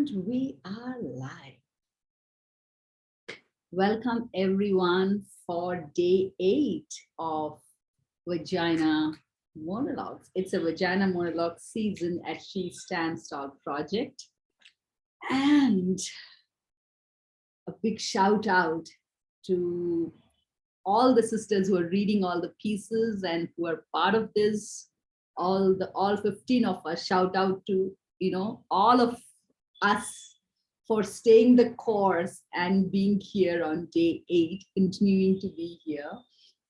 And we are live. Welcome everyone for day 8 of Vagina Monologues. It's a Vagina Monologue season at She Stands Tall project. And a big shout out to all the sisters who are reading all the pieces and who are part of this. All 15 of us, shout out to all of us for staying the course and being here on day 8, continuing to be here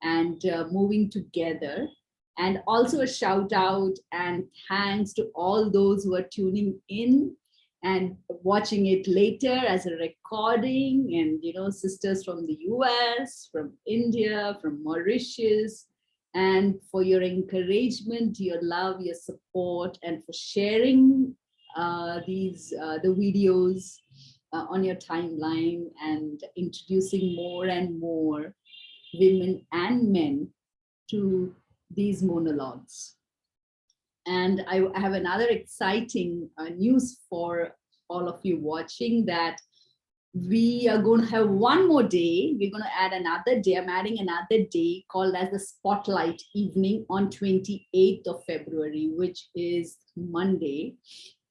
and moving together. And also a shout out and thanks to all those who are tuning in and watching it later as a recording, and sisters from the US, from India, from Mauritius, and for your encouragement, your love, your support, and for sharing the videos on your timeline and introducing more and more women and men to these monologues. And I have another exciting news for all of you watching, that we are going to have one more day. We're going to add another day. I'm adding another day called as the Spotlight Evening on 28th of February, which is Monday.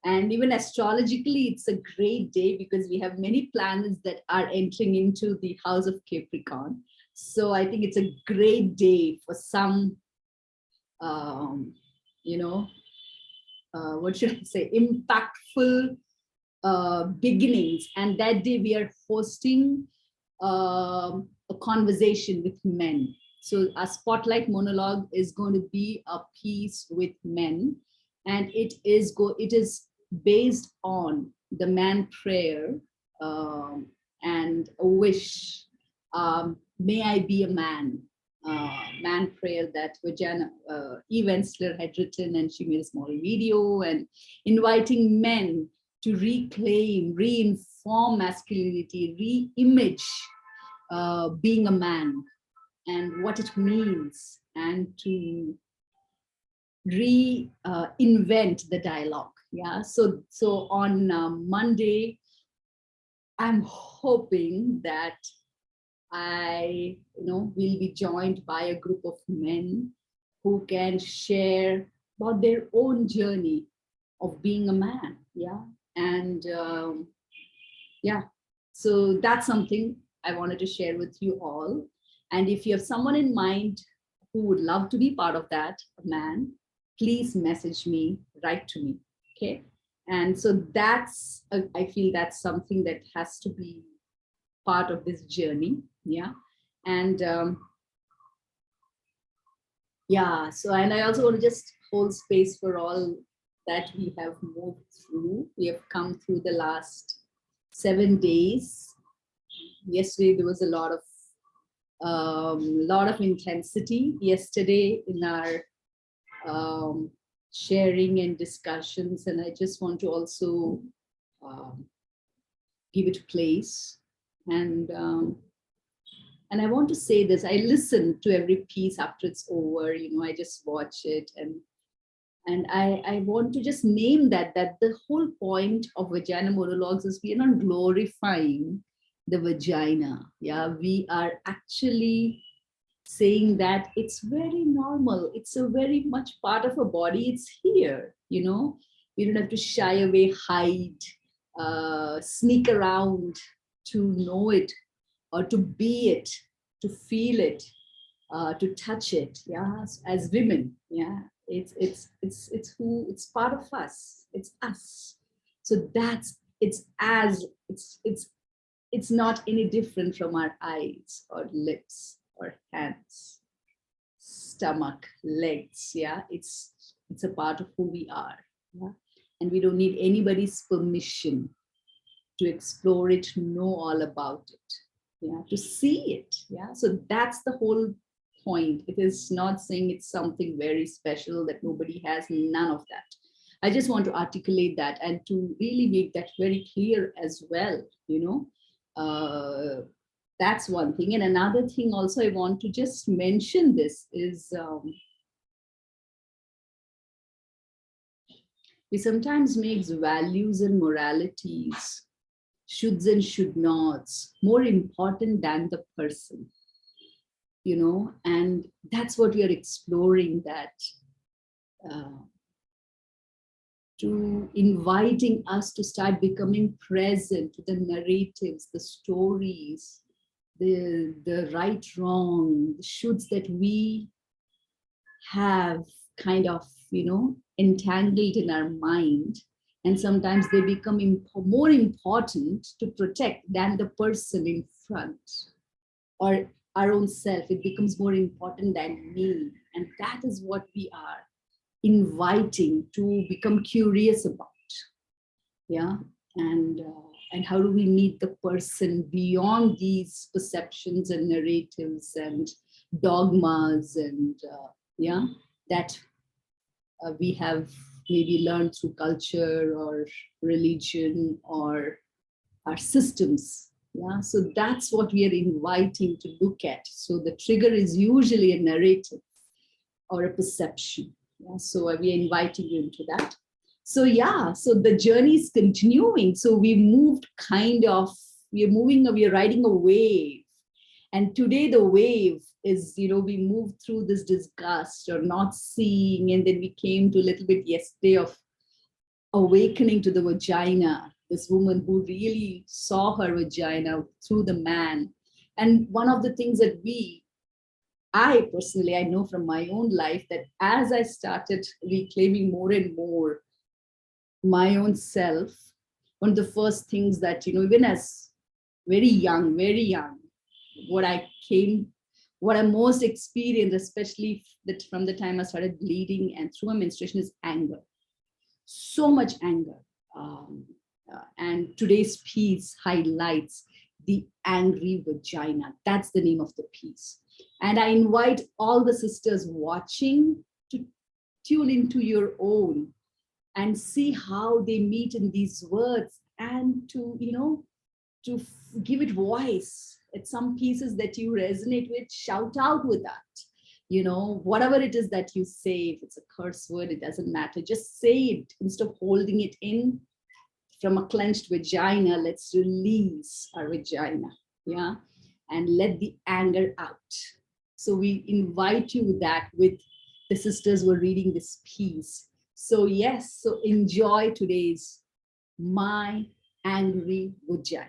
And even astrologically, it's a great day because we have many planets that are entering into the house of Capricorn. So I think it's a great day for some, what should I say, impactful beginnings. And that day we are hosting a conversation with men. So our Spotlight Monologue is going to be a piece with men, and it is based on the man prayer and a wish. May I be a man. Man prayer that Vagina Eve Ensler had written, and she made a small video and inviting men to reclaim, reinform masculinity, re-image being a man and what it means, and to reinvent the dialogue. Yeah. So on Monday, I'm hoping that I will be joined by a group of men who can share about their own journey of being a man. Yeah. And so that's something I wanted to share with you all. And if you have someone in mind who would love to be part of that, a man, please message me, write to me. Okay. And so that's, I feel that's something that has to be part of this journey. Yeah. And so, and I also want to just hold space for all that we have moved through. We have come through the last 7 days. Yesterday there was a lot of intensity yesterday in our sharing and discussions, and I just want to also give it place. And I want to say this: I listen to every piece after it's over. I just watch it, and I want to just name that the whole point of Vagina Monologues is we are not glorifying the vagina. Yeah, we are actually saying that it's very normal. It's a very much part of a body. It's here. You don't have to shy away, hide, sneak around to know it, or to be it, to feel it, to touch it. Yeah, as women. Yeah. It's part of us. It's us. So it's not any different from our eyes or lips or hands, stomach, legs. Yeah, it's a part of who we are. Yeah, and we don't need anybody's permission to explore it, to know all about it. Yeah, to see it. Yeah, so that's the whole point. It is not saying it's something very special that nobody has, none of that. I just want to articulate that and to really make that very clear as well. That's one thing. And another thing also I want to just mention this is We sometimes make values and moralities, shoulds and should nots, more important than the person, and that's what we are exploring, that uh, to inviting us to start becoming present to the narratives, the stories, the right, wrong, the shoulds that we have kind of, entangled in our mind. And sometimes they become more important to protect than the person in front or our own self. It becomes more important than me. And that is what we are inviting to become curious about. Yeah. And how do we meet the person beyond these perceptions and narratives and dogmas and yeah, that we have maybe learned through culture or religion or our systems. Yeah, so that's what we are inviting to look at. So the trigger is usually a narrative or a perception. Yeah, so we are inviting you into that. So yeah, so the journey is continuing. So we moved we are riding a wave. And today the wave is, we moved through this disgust or not seeing, and then we came to a little bit yesterday of awakening to the vagina, this woman who really saw her vagina through the man. And one of the things that I personally, I know from my own life that as I started reclaiming more and more my own self, one of the first things that, even as very young, what I most experienced, especially that from the time I started bleeding and through my menstruation, is anger. So much anger. And today's piece highlights the angry vagina. That's the name of the piece. And I invite all the sisters watching to tune into your own and see how they meet in these words, and to, to give it voice. At some pieces that you resonate with, shout out with that. Whatever it is that you say, if it's a curse word, it doesn't matter. Just say it instead of holding it in. From a clenched vagina, let's release our vagina, yeah, and let the anger out. So we invite you with that, with the sisters who are reading this piece. So yes, so enjoy today's My Angry Vagina.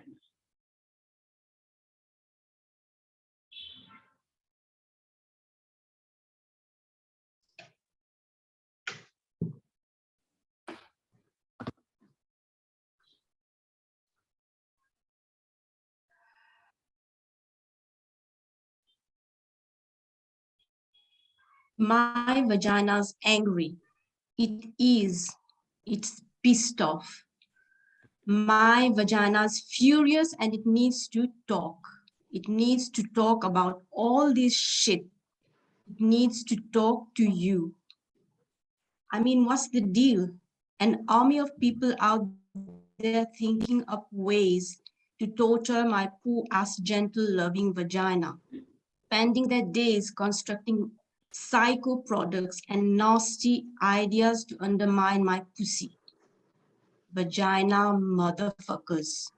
My vagina's angry. It is. It's pissed off. My vagina's furious and it needs to talk. It needs to talk about all this shit. It needs to talk to you. I mean, what's the deal? An army of people out there thinking up ways to torture my poor ass gentle loving vagina, spending their days constructing psycho products and nasty ideas to undermine my pussy. Vagina motherfuckers.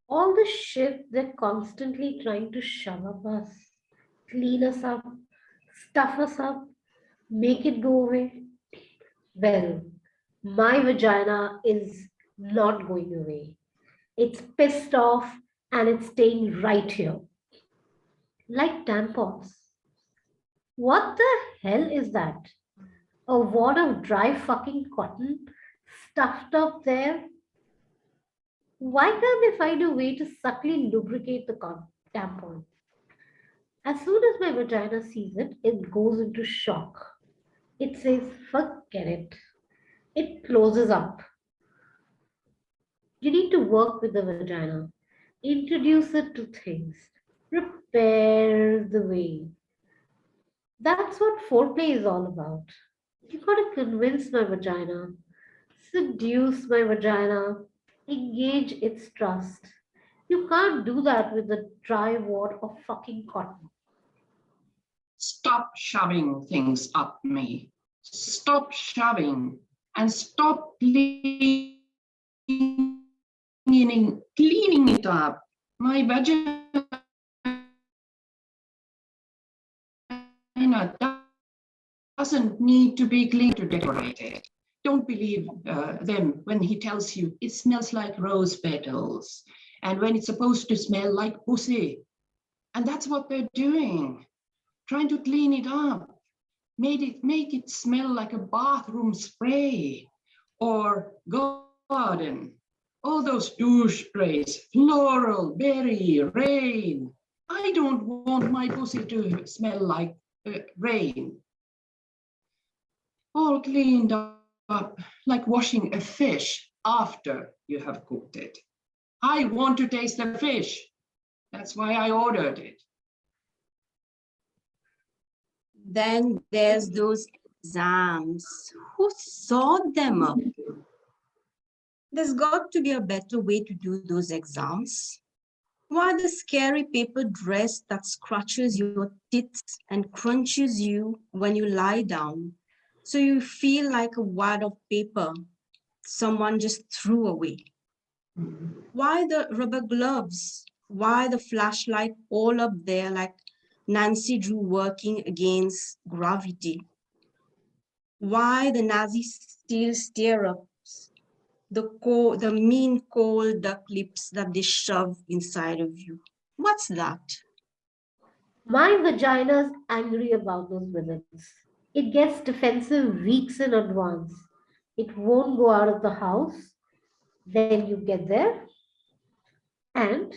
All the shit they're constantly trying to shove up us, clean us up, stuff us up, make it go away. Well, my vagina is not going away. It's pissed off and it's staying right here. Like tampons. What the hell is that? A wad of dry fucking cotton stuffed up there? Why can't they find a way to subtly lubricate the tampon? As soon as my vagina sees it, it goes into shock. It says, forget it. It closes up. You need to work with the vagina, introduce it to things, prepare the way. That's what foreplay is all about. You gotta convince my vagina, seduce my vagina, engage its trust. You can't do that with a dry wad of fucking cotton. Stop shoving things up me. Stop shoving and stop cleaning it up. My vagina doesn't need to be cleaned to decorate it. Don't believe them when he tells you it smells like rose petals and when it's supposed to smell like pussy. And that's what they're doing, trying to clean it up, make it smell like a bathroom spray or garden. All those douche sprays, floral, berry, rain. I don't want my pussy to smell like rain. All cleaned up like washing a fish after you have cooked it. I want to taste the fish. That's why I ordered it. Then there's those exams. Who thought them up? There's got to be a better way to do those exams. Why the scary paper dress that scratches your tits and crunches you when you lie down, so you feel like a wad of paper someone just threw away? Why the rubber gloves? Why the flashlight all up there like Nancy Drew working against gravity? Why the Nazi steel stirrups? The mean cold duck lips that they shove inside of you. What's that? My vagina's angry about those visits. It gets defensive weeks in advance. It won't go out of the house. Then you get there and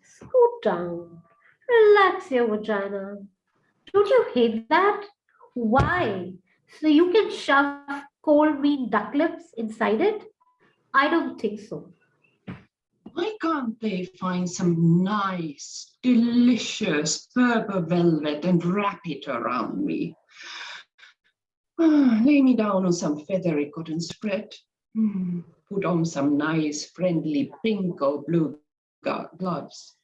scoot down. Relax your vagina. Don't you hate that? Why? So you can shove cold mean duck lips inside it? I don't think so. Why can't they find some nice, delicious purple velvet and wrap it around me? Lay me down on some feathery cotton spread. Put on some nice, friendly pink or blue gloves.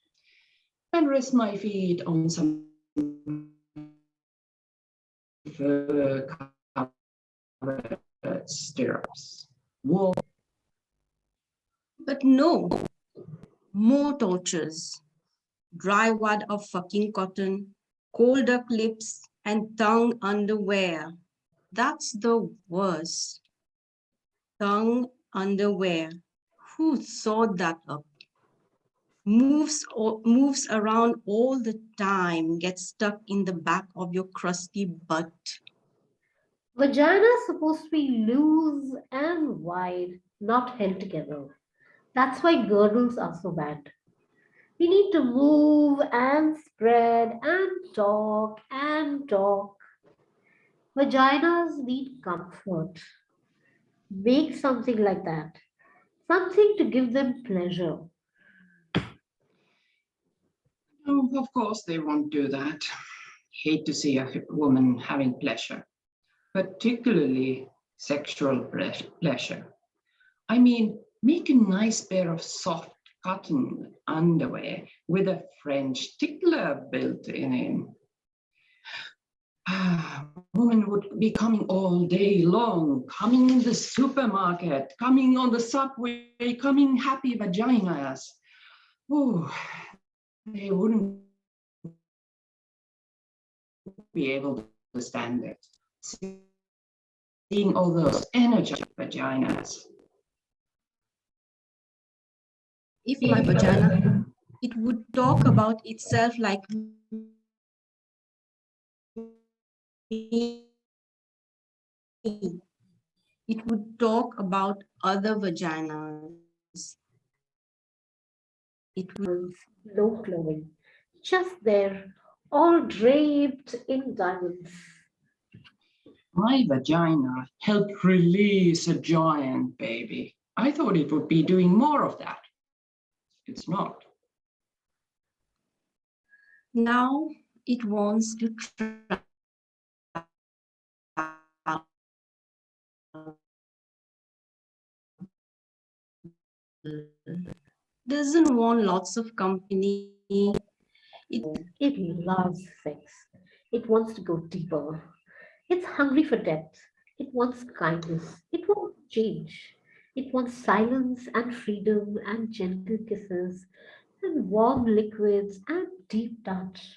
And rest my feet on some fur-covered stirrups. Warm. But no, more tortures. Dry wad of fucking cotton, cold duck lips, and tongue underwear. That's the worst. Tongue underwear. Who thought that up? Moves around all the time, gets stuck in the back of your crusty butt. Vagina is supposed to be loose and wide, not held together. That's why girdles are so bad. We need to move and spread and talk and talk. Vaginas need comfort. Make something like that. Something to give them pleasure. Oh, of course they won't do that. Hate to see a woman having pleasure, particularly sexual pleasure. I mean, make a nice pair of soft cotton underwear with a French tickler built in. Women would be coming all day long, coming in the supermarket, coming on the subway, coming happy vaginas. Oh, they wouldn't be able to stand it. Seeing all those energetic vaginas. If my vagina, it would talk about itself like me. It would talk about other vaginas. It would. No clothing. Just there, all draped in diamonds. My vagina helped release a giant baby. I thought it would be doing more of that. It's not. Now it wants to try. Doesn't want lots of company. It loves sex. It wants to go deeper. It's hungry for depth. It wants kindness. It wants change. It wants silence and freedom and gentle kisses and warm liquids and deep touch.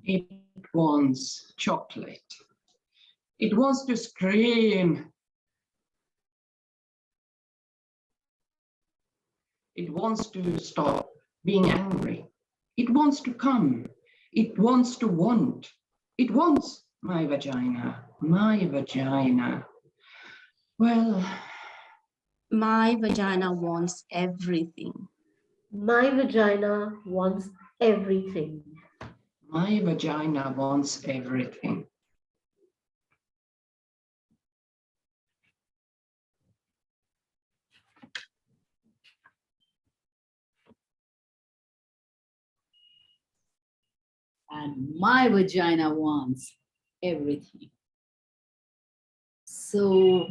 It wants chocolate. It wants to scream. It wants to stop being angry. It wants to come. It wants to want. It wants my vagina, my vagina. Well, My vagina wants everything. My vagina wants everything. my vagina wants everything. And my vagina wants everything. So,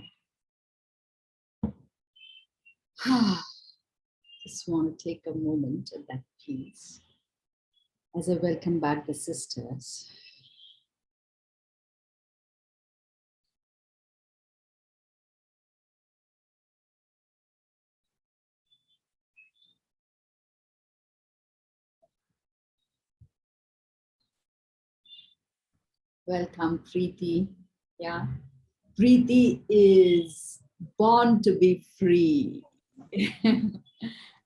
just want to take a moment at that piece as I welcome back the sisters. Welcome, Preeti. Yeah, Preeti is born to be free.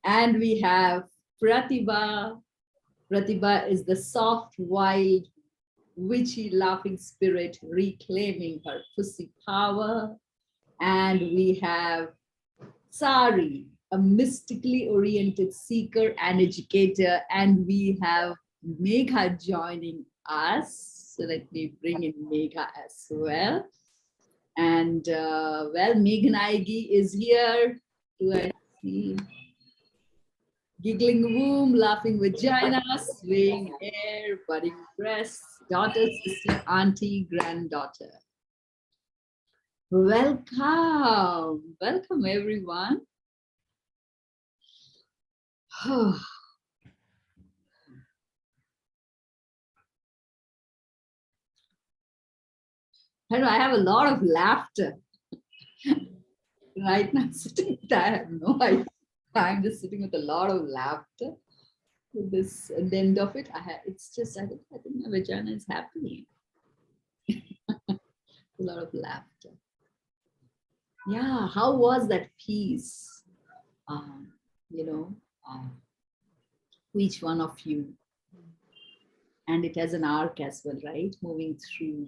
And we have Pratibha. Pratibha is the soft, wild, witchy, laughing spirit reclaiming her pussy power. And we have Sari, a mystically oriented seeker and educator. And we have Megha joining us. So let me bring in Megha as well. And well, Meghna Aigi is here. Do I see? Giggling womb, laughing vagina, swaying hair, budding breasts, daughter, sister, auntie, granddaughter. Welcome, welcome everyone. I have a lot of laughter right now sitting. I have no idea. I'm just sitting with a lot of laughter. With this, at the end of it, it's just, I think my vagina is happy. A lot of laughter. Yeah, how was that piece? You know, each one of you. And it has an arc as well, right? Moving through.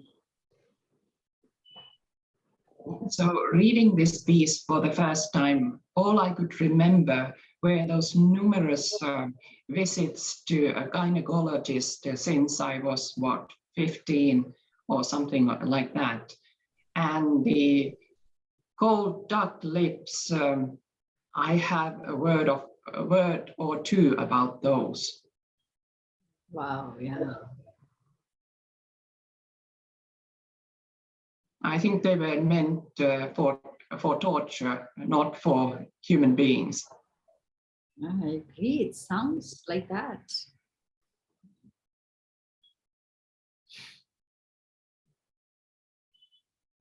So reading this piece for the first time, all I could remember were those numerous visits to a gynecologist since I was, 15 or something like that. And the cold duck lips, I have a word or two about those. Wow, yeah. I think they were meant for torture, not for human beings. I agree. It sounds like that.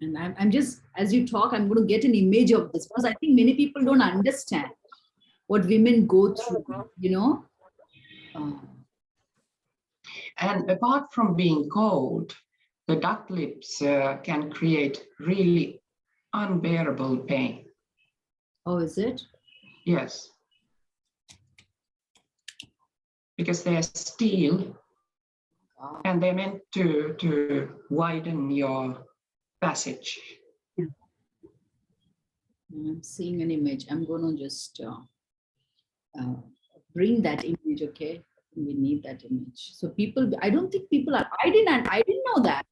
And I'm just, as you talk, I'm going to get an image of this because I think many people don't understand what women go through, you know. And apart from being cold, the duck lips can create really unbearable pain. Oh, is it? Yes. Because they're steel and they're meant to widen your passage. I'm seeing an image. I'm going to just bring that image, okay? We need that image. So people, I don't think people are, I didn't know that,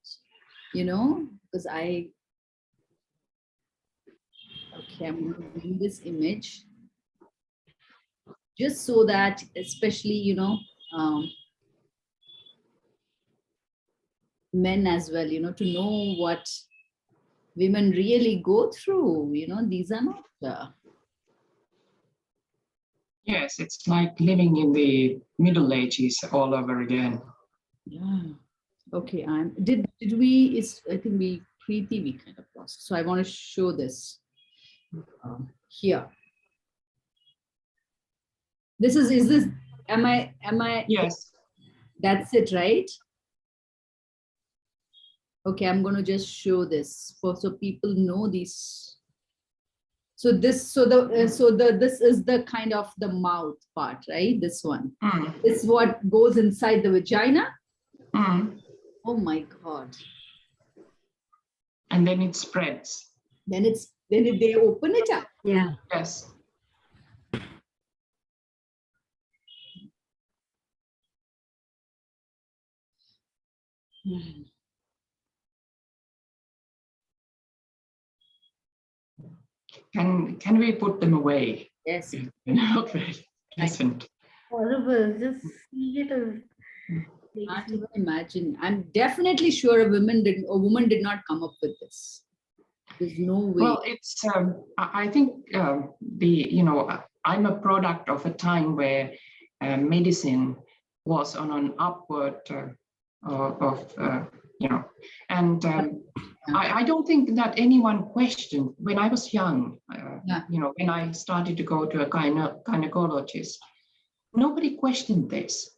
you know, because okay, I'm going to bring this image just so that, especially, you know, men as well, you know, to know what women really go through, you know, these are not. Yes, it's like living in the Middle Ages all over again. Yeah. Okay. Did we? I think we Preeti we kind of process. So I want to show this here. This is this, am I, Yes. that's it, right? Okay, I'm going to just show this so people know these. So this, this is the kind of the mouth part, right? This one. Mm. This is what goes inside the vagina. Mm. Oh my God. And then it spreads. Then they open it up. Yeah. Yes. Can we put them away? Yes. They're not very pleasant. Horrible. Just seeing it as Can't even imagine. I'm definitely sure a woman did not come up with this. There's no way. Well, it's I think I'm a product of a time where medicine was on an upward and I don't think that anyone questioned when I was young. When I started to go to a gynecologist, nobody questioned this.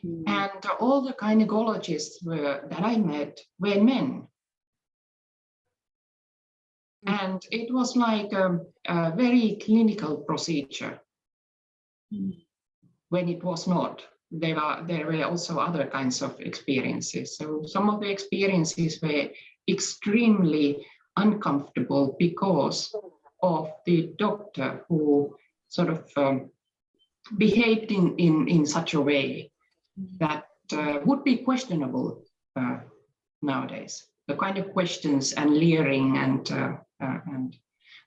And all the gynecologists that I met were men. And it was like a very clinical procedure when it was not. There were also other kinds of experiences. So some of the experiences were extremely uncomfortable because of the doctor who sort of behaved in such a way that would be questionable nowadays. The kind of questions and leering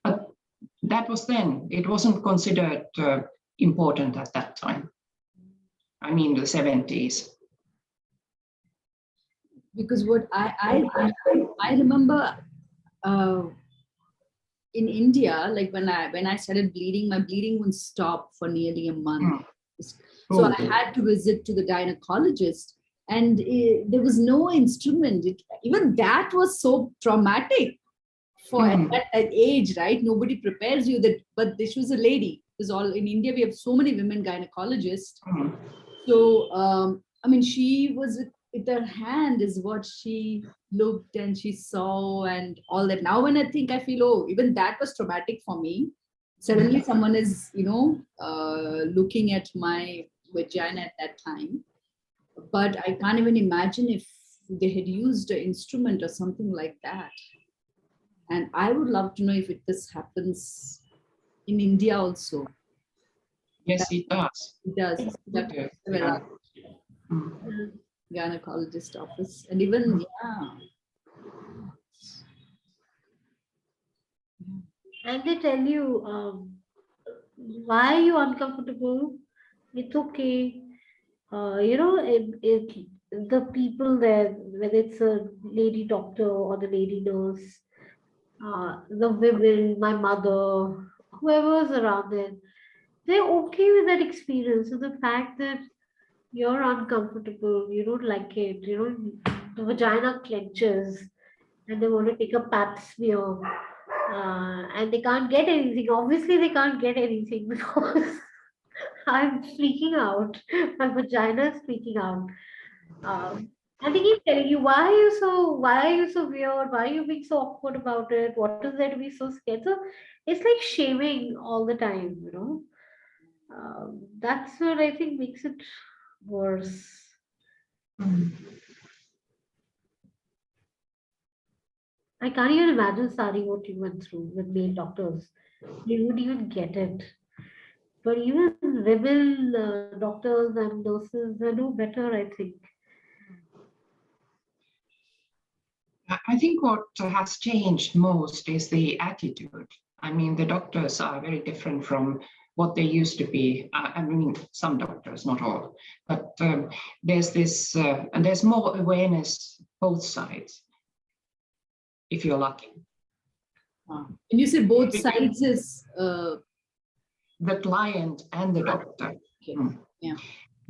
but that was then. It wasn't considered important at that time. I mean, the 70s. Because what I remember in India, like when I started bleeding, my bleeding wouldn't stop for nearly a month. So I had to visit to the gynecologist, and there was no instrument. Even that was so traumatic for at that age, right? Nobody prepares you that, but this was a lady. Because all in India, we have so many women gynecologists. So, I mean, she was with her hand is what she looked and she saw and all that. Now, when I think, I feel, oh, even that was traumatic for me. Suddenly, someone is, looking at my vagina at that time. But I can't even imagine if they had used an instrument or something like that. And I would love to know if this happens in India also. Yes, it does. It does. Yeah. Gynecologist office. And even, And they tell you, why are you uncomfortable? It's okay. The people there, whether it's a lady doctor or the lady nurse, the women, my mother, whoever's around there, they're okay with that experience. So the fact that you're uncomfortable, you don't like it, the vagina clenches and they want to take a pap smear, and they can't get anything. Obviously, they can't get anything because I'm freaking out. My vagina is freaking out. And they keep telling you, why are you so weird? Why are you being so awkward about it? What is there to be so scared? So it's like shaming all the time. That's what I think makes it worse. I can't even imagine, Sari, what you went through with male doctors. You wouldn't even get it. But even women doctors and nurses, they know better, I think. I think what has changed most is the attitude. I mean, the doctors are very different from what they used to be. I mean, some doctors, not all, but there's this, and there's more awareness both sides, if you're lucky. and you say both sides is the client and the doctor. okay. Yeah.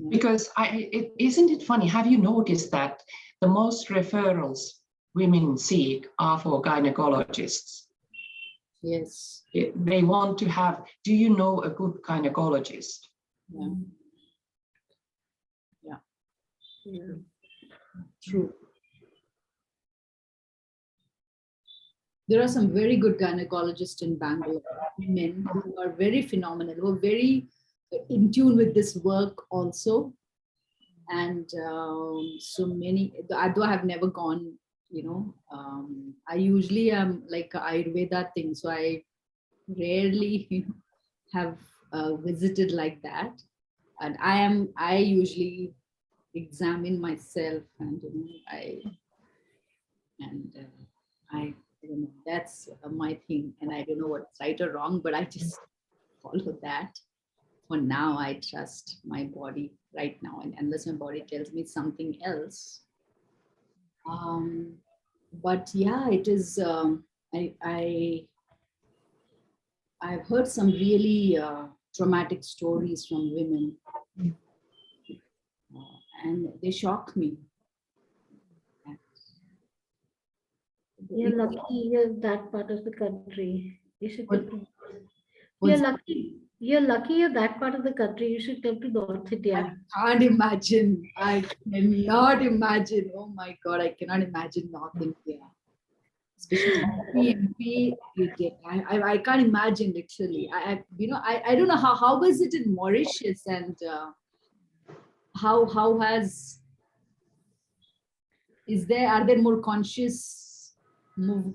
Because isn't it funny? Have you noticed that the most referrals women seek are for gynecologists. Yes. They want to have, do you know a good gynecologist? Yeah. Yeah. True. There are some very good gynecologists in Bangalore, women who are very phenomenal, who are very in tune with this work also. And so many, though I have never gone, I usually am like a Ayurveda thing. So I rarely have visited like that. And I usually examine myself and, I don't know, that's my thing. And I don't know what's right or wrong, but I just follow that. For now, I trust my body right now, and unless my body tells me something else. But yeah, it is. I've heard some really traumatic stories from women, and they shock me. You're lucky you're that part of the country. You should What- come to. You're what's- lucky. You're lucky you're that part of the country. You should come to North I India. can't imagine. I cannot imagine. Oh my God, I cannot imagine North India. Especially MP. I can't imagine literally. I don't know how was it in Mauritius, and how has are there more conscious move?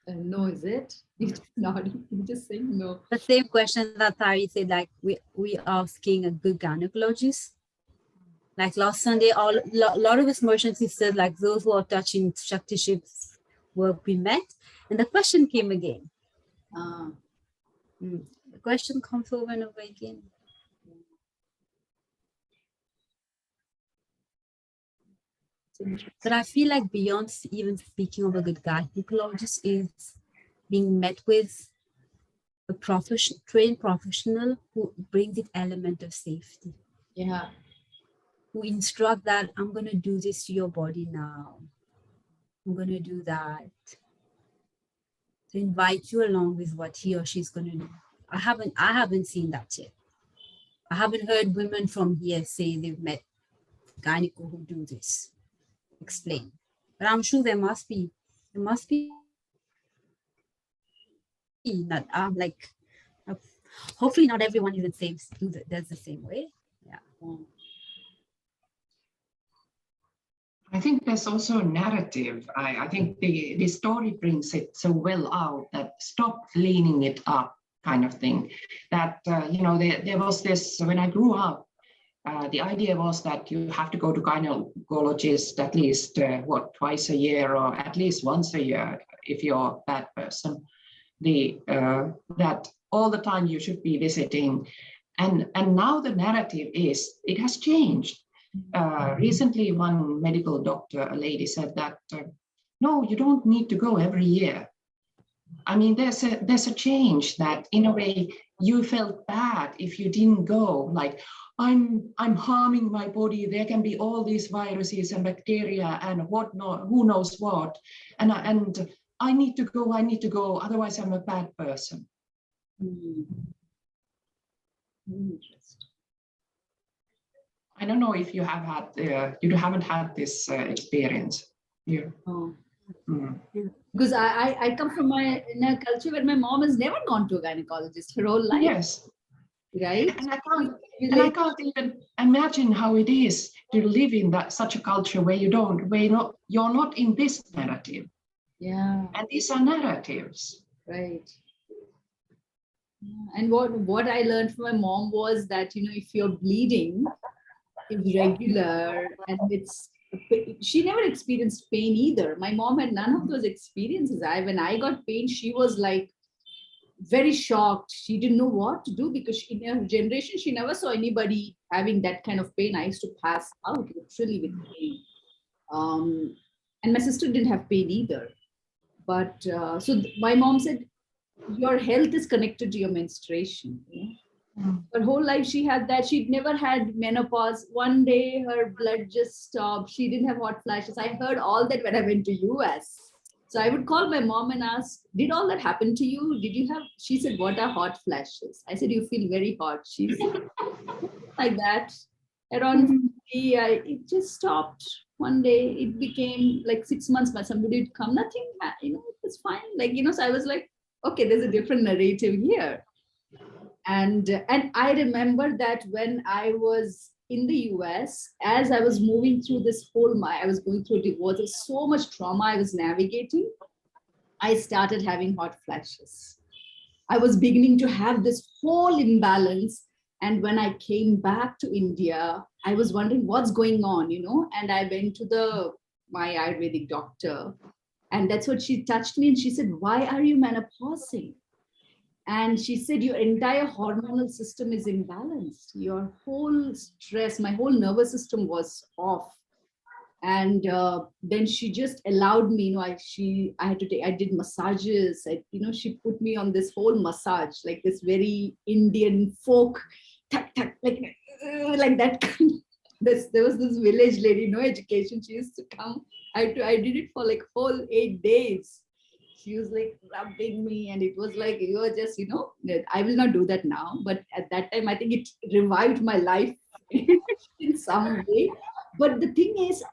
No, is it? You're just nodding. You're just saying no. The same question that Tari said, like we asking a good gynecologist. Like last Sunday, a lot of his merchants, he said, like those who are touching Shakti ships will be met. And the question came again. The question comes over and over again. But I feel like beyond even speaking of a good gynecologist is being met with a trained professional who brings the element of safety. Yeah. Who instruct that I'm going to do this to your body now. I'm going to do that. To invite you along with what he or she's going to do. I haven't seen that yet. I haven't heard women from here say they've met gyneco who do this. Explain. But I'm sure there must be that hopefully not everyone is the same, does the same way. Yeah. I think there's also a narrative. I think the story brings it so well out that stop leaning it up kind of thing. That, there was this, when I grew up, the idea was that you have to go to gynecologist at least, twice a year or at least once a year if you're a bad person. That all the time you should be visiting. And now the narrative is, it has changed. Recently, one medical doctor, a lady, said that, no, you don't need to go every year. I mean, there's a change that in a way you felt bad if you didn't go, like, I'm harming my body. There can be all these viruses and bacteria and whatnot, who knows what. And I need to go, otherwise I'm a bad person. Interesting. I don't know if you have had, you haven't had this experience. Yeah. Oh. Mm. Because I come from in a culture where my mom has never gone to a gynecologist her whole life. Yes. Right? And I can't even imagine how it is to live in such a culture where you're not in this narrative. Yeah. And these are narratives. Right. And what I learned from my mom was that, if you're bleeding irregular and she never experienced pain either. My mom had none of those experiences. When I got pain, she was like very shocked. She didn't know what to do because in her generation, she never saw anybody having that kind of pain. I used to pass out literally with pain. And my sister didn't have pain either. But so my mom said, your health is connected to your menstruation. Her whole life she had that. She'd never had menopause. One day her blood just stopped. She didn't have hot flashes. I heard all that when I went to US. So I would call my mom and ask, did all that happen to you? Did you have, she said, what are hot flashes? I said, you feel very hot. She's like that. Around 50, it just stopped. One day it became like 6 months, but somebody would come, nothing, it was fine. Like, so I was like, okay, there's a different narrative here. And I remember that when I was in the US, as I was moving through this whole, I was going through a divorce, there's so much trauma I was navigating. I started having hot flashes. I was beginning to have this whole imbalance. And when I came back to India, I was wondering what's going on, and I went to my Ayurvedic doctor. And that's what she touched me. And she said, why are you menopausing? And she said, your entire hormonal system is imbalanced. Your whole stress, my whole nervous system was off. And then she just allowed me, I did massages. She put me on this whole massage, like this very Indian folk, tuck, tuck, like that. There was this village lady, no education. She used to come. I did it for like whole 8 days. She was like rubbing me, and it was like, you were just, I will not do that now. But at that time, I think it revived my life in some way. But the thing is,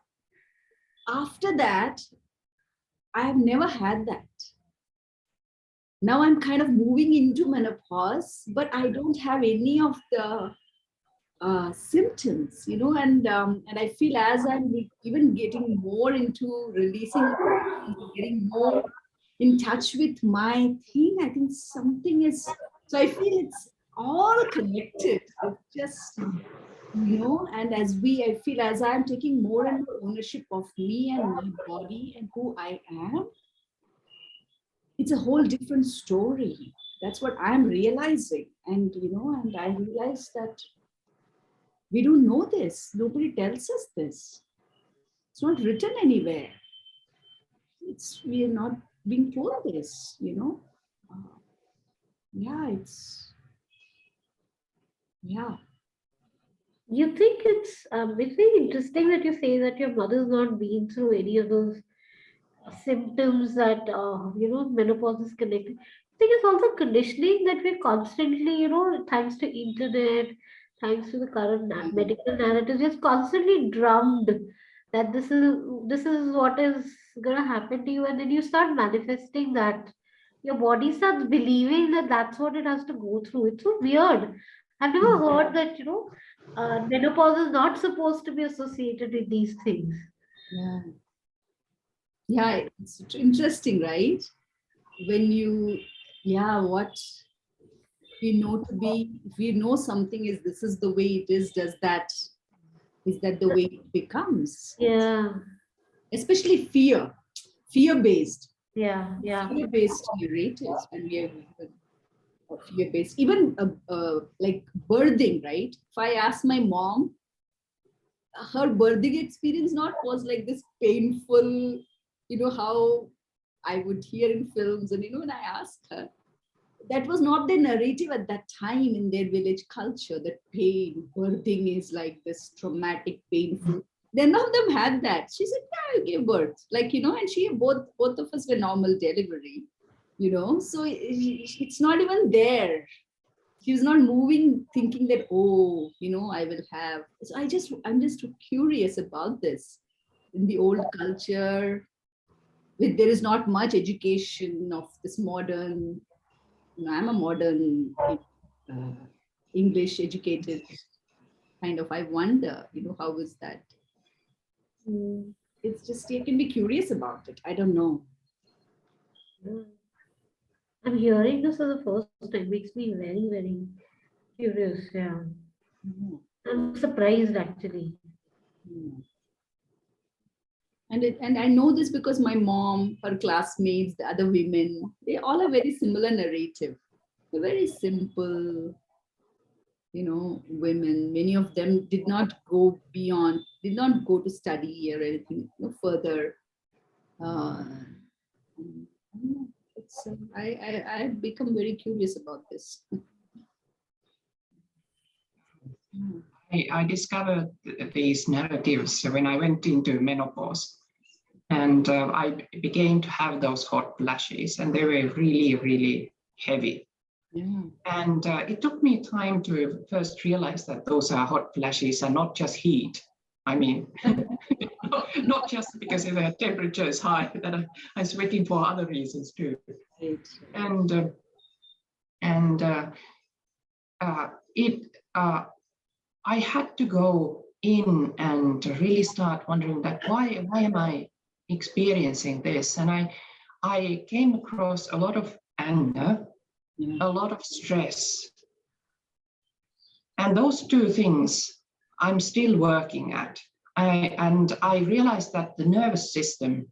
after that, I have never had that. Now I'm kind of moving into menopause, but I don't have any of the symptoms, and I feel as I'm even getting more into releasing, getting more in touch with my thing, I think something is, so I feel it's all connected. It's just, and I feel as I'm taking more and more ownership of me and my body and who I am, it's a whole different story. That's what I'm realizing. And, and I realize that we don't know this. Nobody tells us this. It's not written anywhere. We are not being told this, yeah, yeah. You think it's very interesting that you say that your mother's not been through any of those symptoms that menopause is connected. I think it's also conditioning that we're constantly, thanks to internet, thanks to the current medical narrative, just constantly drummed that this is what is gonna happen to you, and then you start manifesting that. Your body starts believing that that's what it has to go through. It's so weird. I've never heard that menopause is not supposed to be associated with these things. Yeah. Yeah, it's interesting, right? When what if you know something this is the way it is, is that the way it becomes? Yeah, Especially fear-based, yeah. fear-based narratives, when we are fear-based, even like birthing, right? If I ask my mom, her birthing experience not was like this painful, how I would hear in films, and when I asked her, that was not their narrative at that time in their village culture, that birthing is like this traumatic, painful. None of them had that. She said, yeah, I gave birth. Like, and both of us were normal delivery, so it's not even there. She was not moving, thinking that, oh, I will have. So I'm just curious about this. In the old culture, there is not much education of this modern, I'm a modern English educated kind of, I wonder, how is that? Mm. It's just, you can be curious about it. I don't know. Yeah. I'm hearing this for the first time. Makes me very, very curious. Yeah. Mm. I'm surprised actually. Mm. And I know this because my mom, her classmates, the other women, they all have very similar narrative. They're very simple, women. Many of them did not go to study or anything, further. I don't know. I've become very curious about this. I discovered these narratives when I went into menopause. And I began to have those hot flashes, and they were really, really heavy. Yeah. And it took me time to first realize that those are hot flashes and not just heat. I mean, not just because the temperature is high, that I'm sweating for other reasons too. Right. And I had to go in and really start wondering that why am I experiencing this? And I came across a lot of anger, a lot of stress. And those two things I'm still working at. And I realized that the nervous system,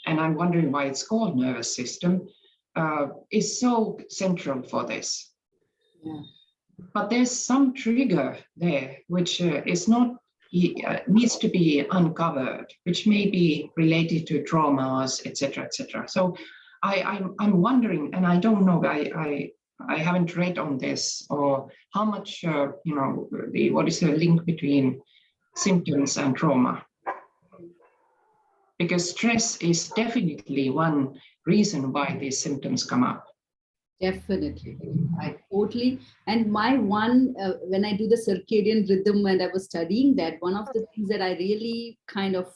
and I'm wondering why it's called nervous system, is so central for this. Yeah. But there's some trigger there which is not needs to be uncovered, which may be related to traumas, etc., etc. So I'm wondering, and I don't know, I haven't read on this or how much what is the link between symptoms and trauma, because stress is definitely one reason why these symptoms come up. Definitely. I totally. And my one, when I do the circadian rhythm and I was studying that, one of the things that I really kind of,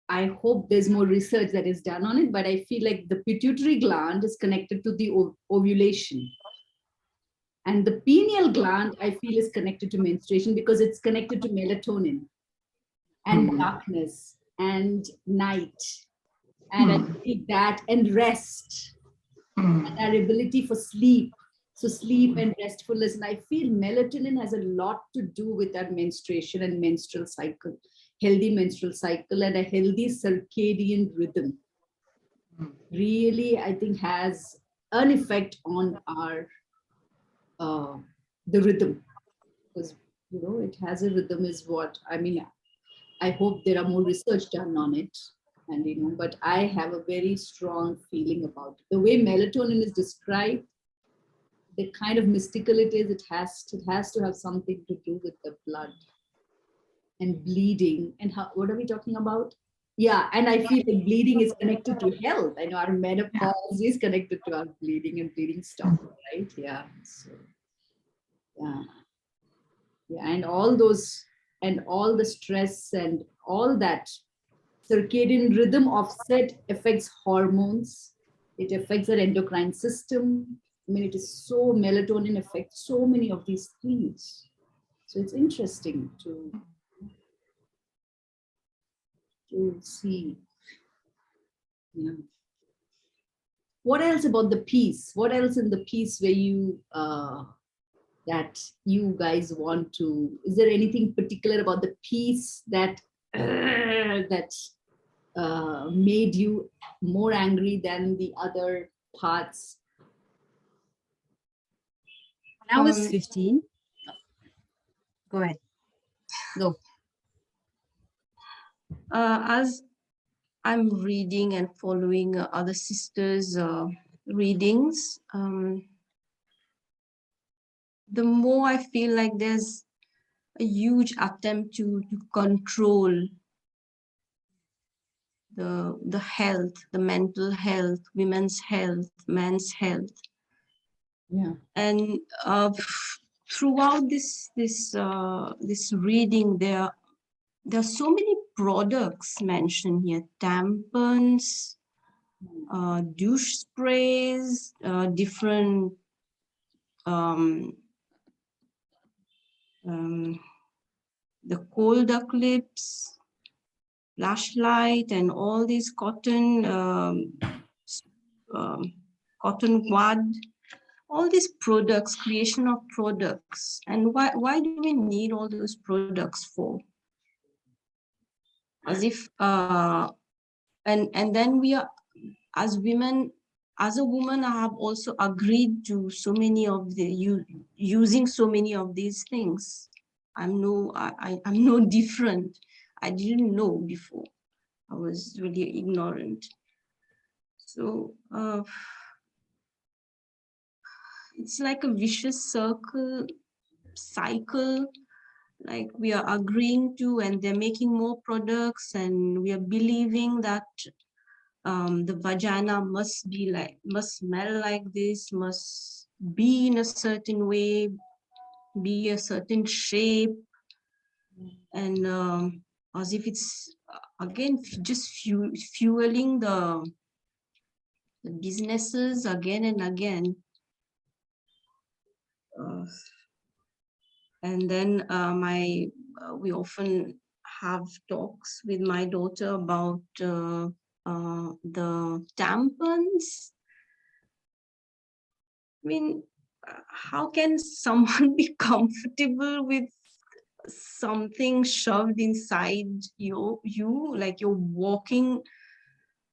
I hope there's more research that is done on it, but I feel like the pituitary gland is connected to the ovulation. And the pineal gland, I feel, is connected to menstruation because it's connected to melatonin and darkness and night. And I think that and rest. And our ability for sleep. So sleep and restfulness. And I feel melatonin has a lot to do with our menstruation and menstrual cycle, healthy menstrual cycle and a healthy circadian rhythm. Really, I think has an effect on our, the rhythm. Because, it has a rhythm is what, I mean, I hope there are more research done on it. And but I have a very strong feeling about it. The way melatonin is described, the kind of mystical it is, it has to have something to do with the blood and bleeding. And what are we talking about? Yeah, and I feel like bleeding is connected to health. I know our menopause is connected to our bleeding and bleeding stuff, right? Yeah. So yeah, and all the stress and all that circadian rhythm offset affects hormones. It affects our endocrine system. I mean, it is so melatonin affects so many of these things. So it's interesting to see. Yeah. What else about the piece? What else in the piece where you that you guys want to? Is there anything particular about the piece that made you more angry than the other parts? When I was 15, go ahead. Go. As I'm reading and following other sisters' readings, the more I feel like there's a huge attempt to control the health, the mental health, women's health, men's health. Yeah. And throughout this reading, there are so many products mentioned here: tampons, douche sprays, different the cold clips, flashlight, and all these cotton wad, all these products, creation of products. And why do we need all those products for? As if and then we are, as women, as a woman, I have also agreed to so many of the using so many of these things. I'm no different. I didn't know before. I was really ignorant. So it's like a vicious circle cycle, like we are agreeing to, and they're making more products, and we are believing that the vagina must smell like this, must be in a certain way, be a certain shape, and as if it's again just fueling the businesses again and again. And then we often have talks with my daughter about the tampons. I mean, how can someone be comfortable with something shoved inside you, like you're walking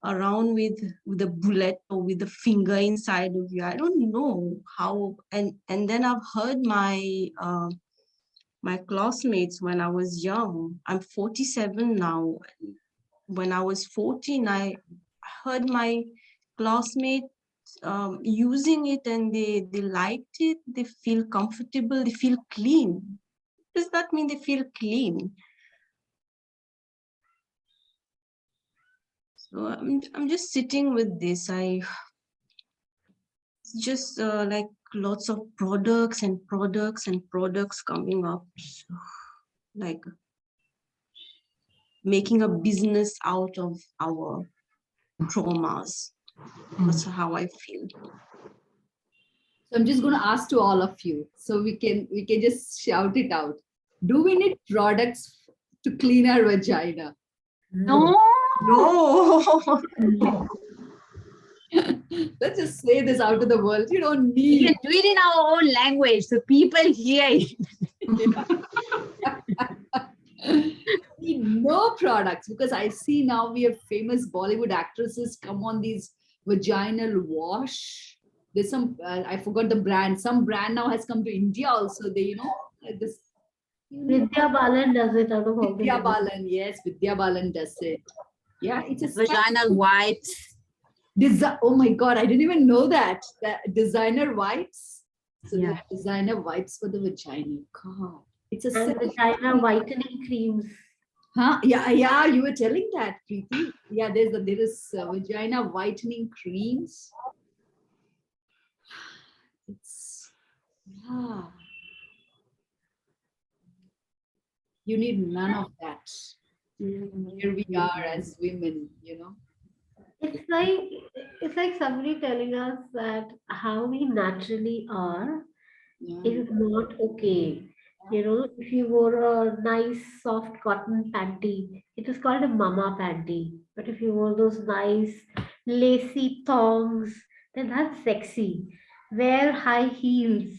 around with a bullet or with a finger inside of you? I don't know how. And then I've heard my classmates when I was young. I'm 47 now. When I was 14, I heard my classmates using it, and they liked it. They feel comfortable. They feel clean. Does that mean they feel clean? So I'm just sitting with this. It's just like lots of products and products and products coming up, so, like making a business out of our traumas. That's how I feel. So I'm just going to ask to all of you, so we can just shout it out. Do we need products to clean our vagina? No. Let's just say this out to the world. You don't We need. can do it in our own language so people hear it. Need no products, because I see now we have famous Bollywood actresses come on these vaginal wash. There's some I forgot the brand. Some brand now has come to India also. They this. Vidya Balan does it out of all the Vidya women. Balan, yes, Vidya Balan does it. Yeah, it's a Vaginal wipes. Oh my God, I didn't even know that. That designer wipes. So Yeah. there are designer wipes for the vagina. God, it's a And vagina whitening creams. Huh? Yeah, you were telling that, Preeti. Yeah, there is vagina whitening creams. It's yeah. You need none of that. Here we are as women, It's like somebody telling us that how we naturally are Yeah. is not okay. If you wore a nice soft cotton panty, it is called a mama panty. But if you wore those nice lacy thongs, then that's sexy. Wear high heels.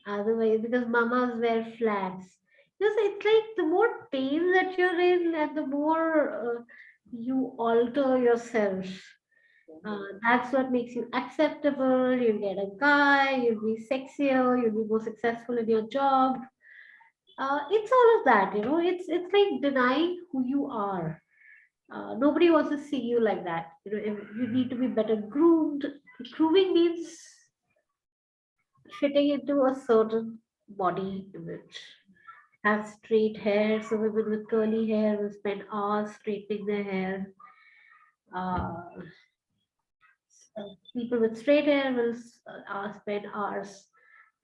Otherwise, because mamas wear flats. It's like the more pain that you're in, and the more you alter yourself. That's what makes you acceptable. You get a guy, you'll be sexier, you'll be more successful in your job. It's all of that, It's like denying who you are. Nobody wants to see you like that. You need to be better groomed. Grooming means fitting into a certain body image. Have straight hair, so women with curly hair will spend hours straightening their hair. Uh, People with straight hair will spend hours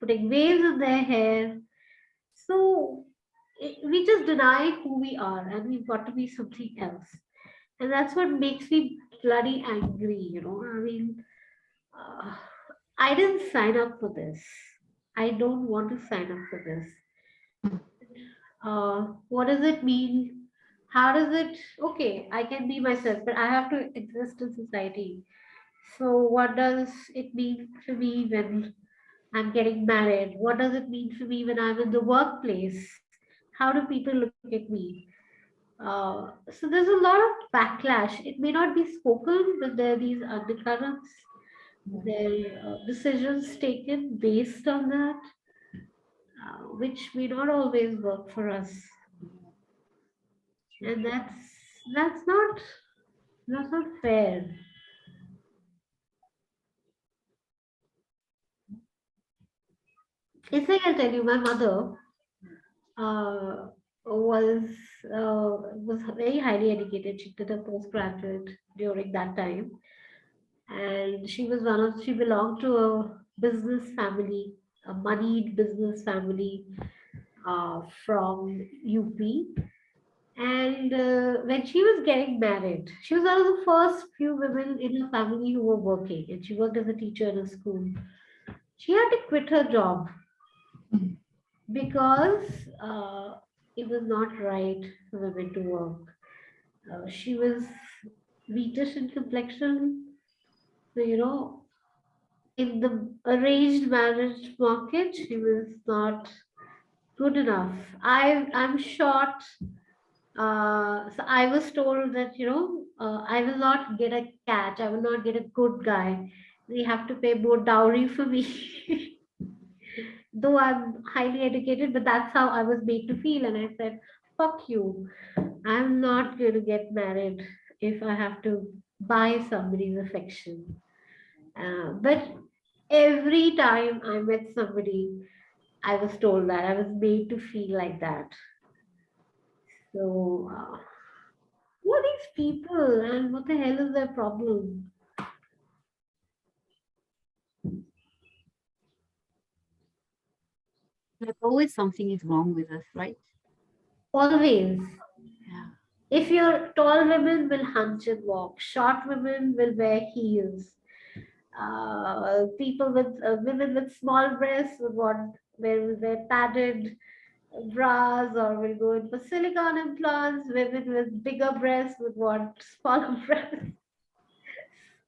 putting waves in their hair. So we just deny who we are, and we've got to be something else. And that's what makes me bloody angry. I mean, uh, I didn't sign up for this. I don't want to sign up for this. What does it mean? How does it? Okay, I can be myself, but I have to exist in society. So, what does it mean for me when I'm getting married? What does it mean for me when I'm in the workplace? How do people look at me? So, there's a lot of backlash. It may not be spoken, but there are these undercurrents. There are decisions taken based on that, which may not always work for us. And that's not fair. It's like I'll tell you, my mother uh, was was very highly educated. She did a postgraduate during that time, and she belonged to a business family, a moneyed business family from UP. And when she was getting married, she was one of the first few women in her family who were working, and she worked as a teacher in a school. She had to quit her job because it was not right for women to work. She was wheatish in complexion, so in the arranged marriage market, she was not good enough. I'm short. So I was told that, I will not get a catch. I will not get a good guy. They have to pay more dowry for me. Though I'm highly educated, but that's how I was made to feel. And I said, fuck you. I'm not going to get married if I have to buy somebody's affection. But every time I met somebody, I was told that. I was made to feel like that. So, who are these people and what the hell is their problem? Like always something is wrong with us, right? Always. Yeah. If you're tall women will hunch and walk, short women will wear heels. People with women with small breasts will wear padded bras or will go in for silicone implants. Women with bigger breasts would want smaller breasts.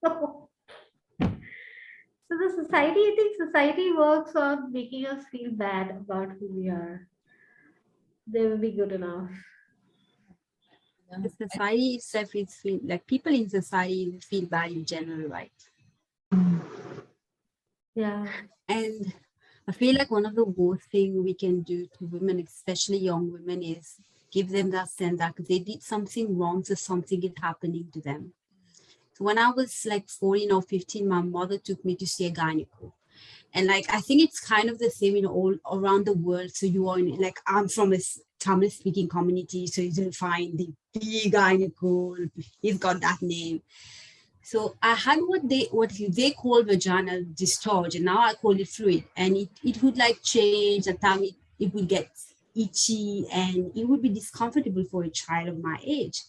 So, so the society, I think society works on making us feel bad about who we are. They will be good enough. The society itself is feel like people in society feel bad in general, right? Yeah. And I feel like one of the worst thing we can do to women, especially young women, is give them that sense that they did something wrong, so something is happening to them. So when I was like 14 or 15, my mother took me to see a gyneco. And like I think it's kind of the same in all around the world. So you are in, like I'm from a Tamil speaking community, so you will find the gyneco. He's got that name. So I had what they call vaginal discharge, and now I call it fluid, and it would like change. At time it would get itchy, and it would be discomfortable for a child of my age.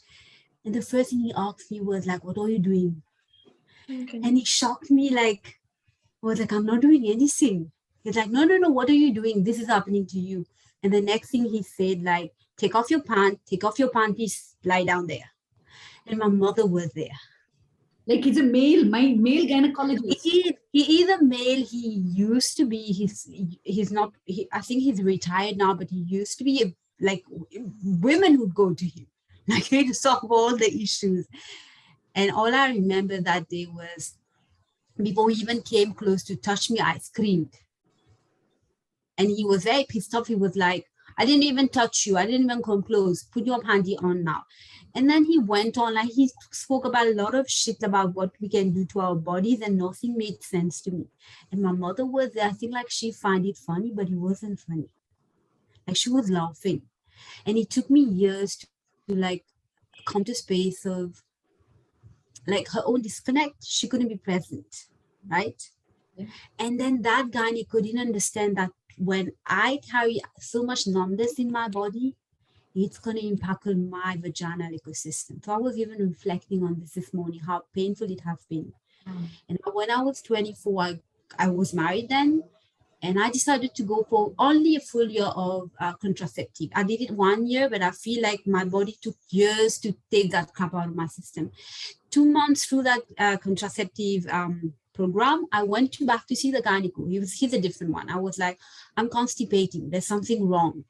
And the first thing he asked me was like, "What are you doing?" Okay. And it shocked me. Like I was like, "I'm not doing anything." He's like, "No, no, no. What are you doing? This is happening to you." And the next thing he said, like, "Take off your pants. Take off your panties. Lie down there." And my mother was there. Like he's a male gynecologist. He is a male. He used to be. He's not. I think he's retired now, but he used to be like women would go to him, like to solve all the issues. And all I remember that day was before he even came close to touch me, I screamed, and he was very pissed off. He was like, "I didn't even touch you. I didn't even come close. Put your panty on now." And then he went on, like he spoke about a lot of shit about what we can do to our bodies, and nothing made sense to me. And my mother was there. I think like she found it funny, but it wasn't funny. Like she was laughing. And it took me years to like come to space of like her own disconnect. She couldn't be present, right? Yeah. And then that guy, he couldn't understand that when I carry so much numbness in my body, it's going to impact on my vaginal ecosystem. So I was even reflecting on this morning, how painful it has been. And when I was 24, I was married then, and I decided to go for only a full year of contraceptive. I did it 1 year, but I feel like my body took years to take that crap out of my system. 2 months through that contraceptive program, I went back to see the gyneco. He's a different one. I was like, I'm constipating. There's something wrong.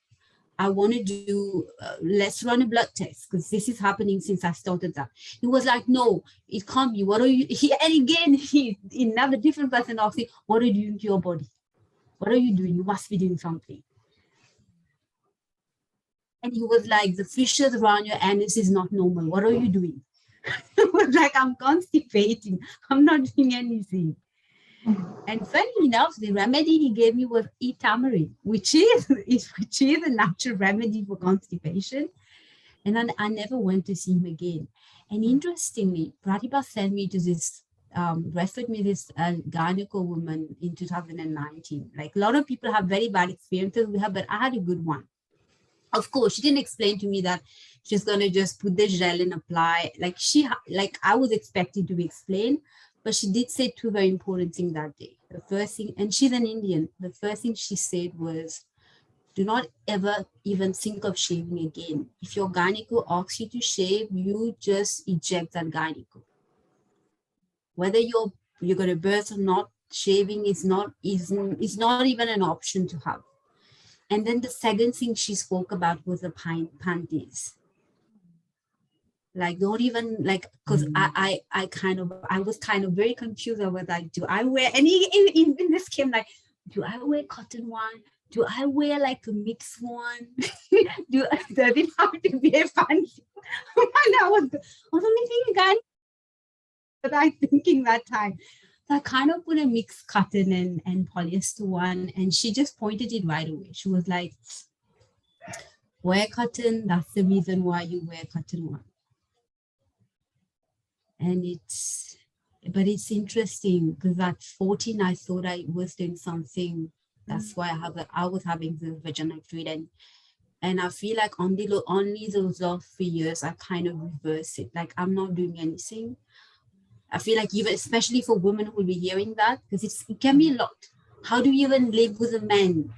I want to do, let's run a blood test because this is happening since I started that. He was like, no, it can't be. What are you? And again, another different person asking, what are you doing to your body? What are you doing? You must be doing something. And he was like, the fissures around your anus is not normal. What are you doing? I was like, I'm constipating. I'm not doing anything. And funny enough, the remedy he gave me was eat tamarind, which is a natural remedy for constipation. And then I never went to see him again. And interestingly, Pratibha sent me to this, referred me this gyneco woman in 2019. Like a lot of people have very bad experiences with her, but I had a good one. Of course, she didn't explain to me that she's gonna just put the gel and apply. Like I was expecting to be explained, but she did say two very important things that day. The first thing, and she's an Indian, the first thing she said was, do not ever even think of shaving again. If your gyneco asks you to shave, you just eject that gyneco. Whether you're going to birth or not, shaving is not even an option to have. And then the second thing she spoke about was the panties. Like, don't even like, because I was kind of very confused. I was like, do I wear any in this came like, do I wear cotton one? Do I wear like a mixed one? Does it have to be a fancy? And I was only thinking, guy, but I thinking that time. So I kind of put a mixed cotton and polyester one, and she just pointed it right away. She was like, wear cotton, that's the reason why you wear cotton one. And it's interesting because at 14, I thought I was doing something. That's why I was having the vaginal fluid, and I feel like only those last 3 years I kind of reverse it. Like I'm not doing anything. I feel like even especially for women who will be hearing that, because it can be a lot. How do you even live with a man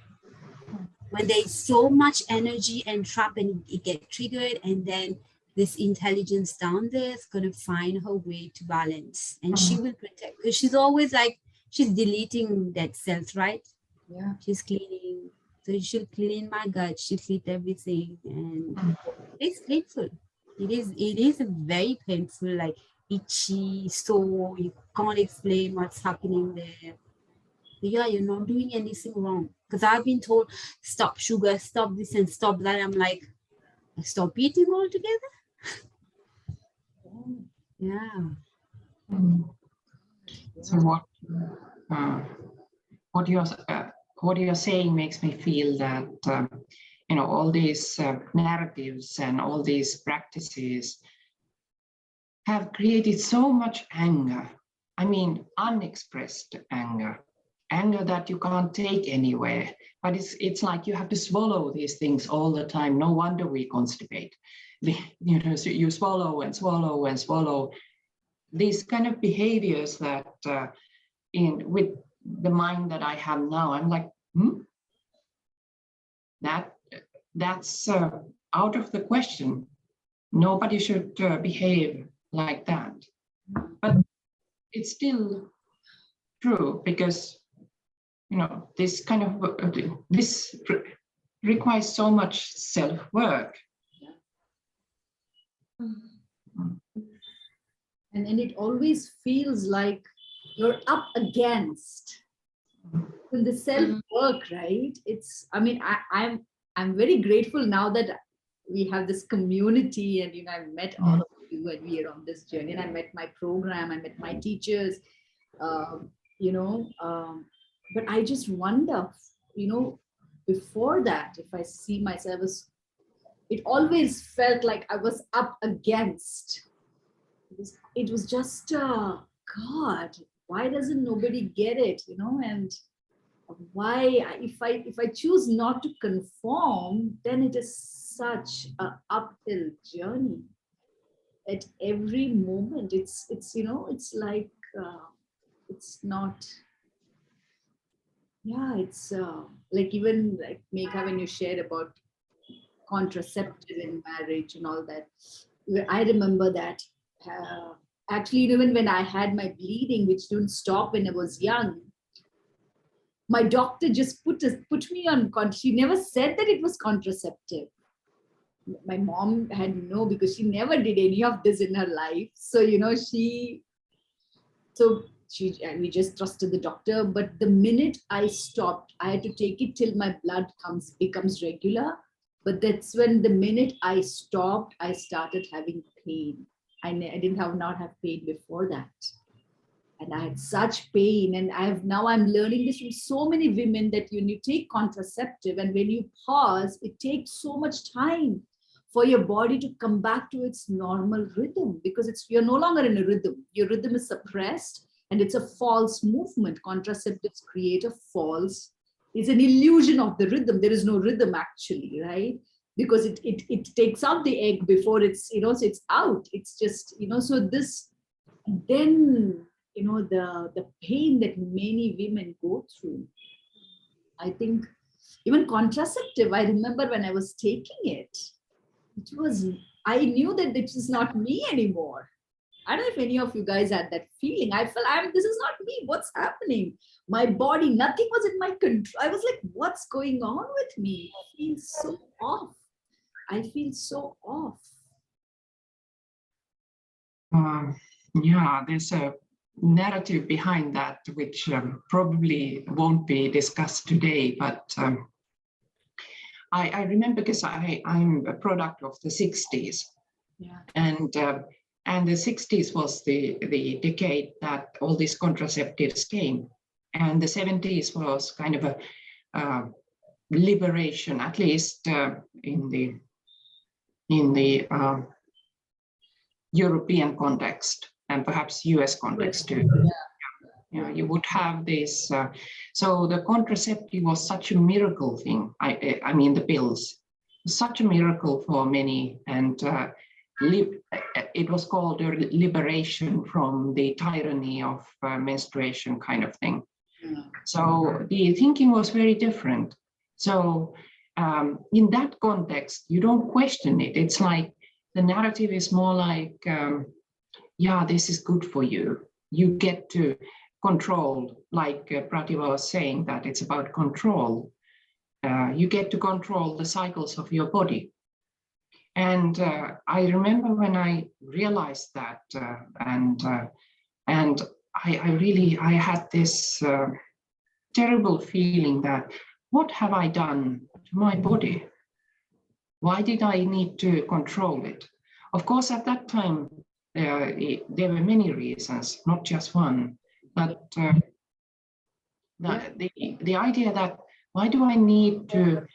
when there's so much energy and trap and it get triggered, and then this intelligence down there is going to find her way to balance, and she will protect, because she's always like, she's deleting that cells, right? Yeah. She's cleaning. So she'll clean my gut, she'll clean everything. And it's painful. It is very painful, like itchy, sore, you can't explain what's happening there. But yeah, you're not doing anything wrong. Because I've been told, stop sugar, stop this and stop that. I'm like, stop eating altogether? Yeah. So what you're saying makes me feel that all these narratives and all these practices have created so much anger. I mean, unexpressed anger that you can't take anywhere. But it's like you have to swallow these things all the time. No wonder we constipate. So you swallow and swallow and swallow these kind of behaviors that with the mind that I have now, I'm like, that's out of the question. Nobody should behave like that. But it's still true, because this kind of this requires so much self-work. And it always feels like you're up against in the self-work, right? It's, I mean, I'm very grateful now that we have this community, and I've met all of you, and we are on this journey, and I met my program, I met my teachers, but I just wonder, before that, if I see myself as, it always felt like I was up against. It was just, God, why doesn't nobody get it, and why, if I choose not to conform, then it is such an uphill journey at every moment. It's like, it's not, yeah, it's like, even like Megha, when you shared about contraceptive in marriage and all that, I remember that actually, even when I had my bleeding, which didn't stop when I was young, my doctor just put me on, she never said that it was contraceptive. My mom had no, because she never did any of this in her life. So, and we just trusted the doctor. But the minute I stopped, I had to take it till my blood becomes regular. But that's when the minute I stopped, I started having pain. I didn't not have pain before that. and I had such pain. And I'm learning this from so many women, that when you take contraceptive and when you pause, it takes so much time for your body to come back to its normal rhythm, because you're no longer in a rhythm. Your rhythm is suppressed and it's a false movement. Contraceptives create a false, it's an illusion of the rhythm. There is no rhythm actually, right? Because it takes out the egg before it's, so it's out. It's just, so this, then, the pain that many women go through. I think even contraceptive, I remember when I was taking it, I knew that this is not me anymore. I don't know if any of you guys had that feeling. I felt this is not me. What's happening? My body, nothing was in my control. I was like, what's going on with me? I feel so off. I feel so off. Yeah, there's a narrative behind that, which probably won't be discussed today, but I remember, because I'm a product of the 60s. Yeah. And the 60s was the decade that all these contraceptives came. And the 70s was kind of a liberation, at least in the European context, and perhaps US context too. Yeah, you would have this. So the contraceptive was such a miracle thing. I mean, the pills, such a miracle for many, and it was called a liberation from the tyranny of menstruation, kind of thing. So the thinking was very different. So in that context, you don't question it. It's like the narrative is more like, yeah, this is good for you. You get to control, like Pratima was saying, that it's about control. You get to control the cycles of your body. And I remember when I realized that, and I had this terrible feeling that, what have I done to my body? Why did I need to control it? Of course, at that time, there were many reasons, not just one. But the idea that, why do I need to,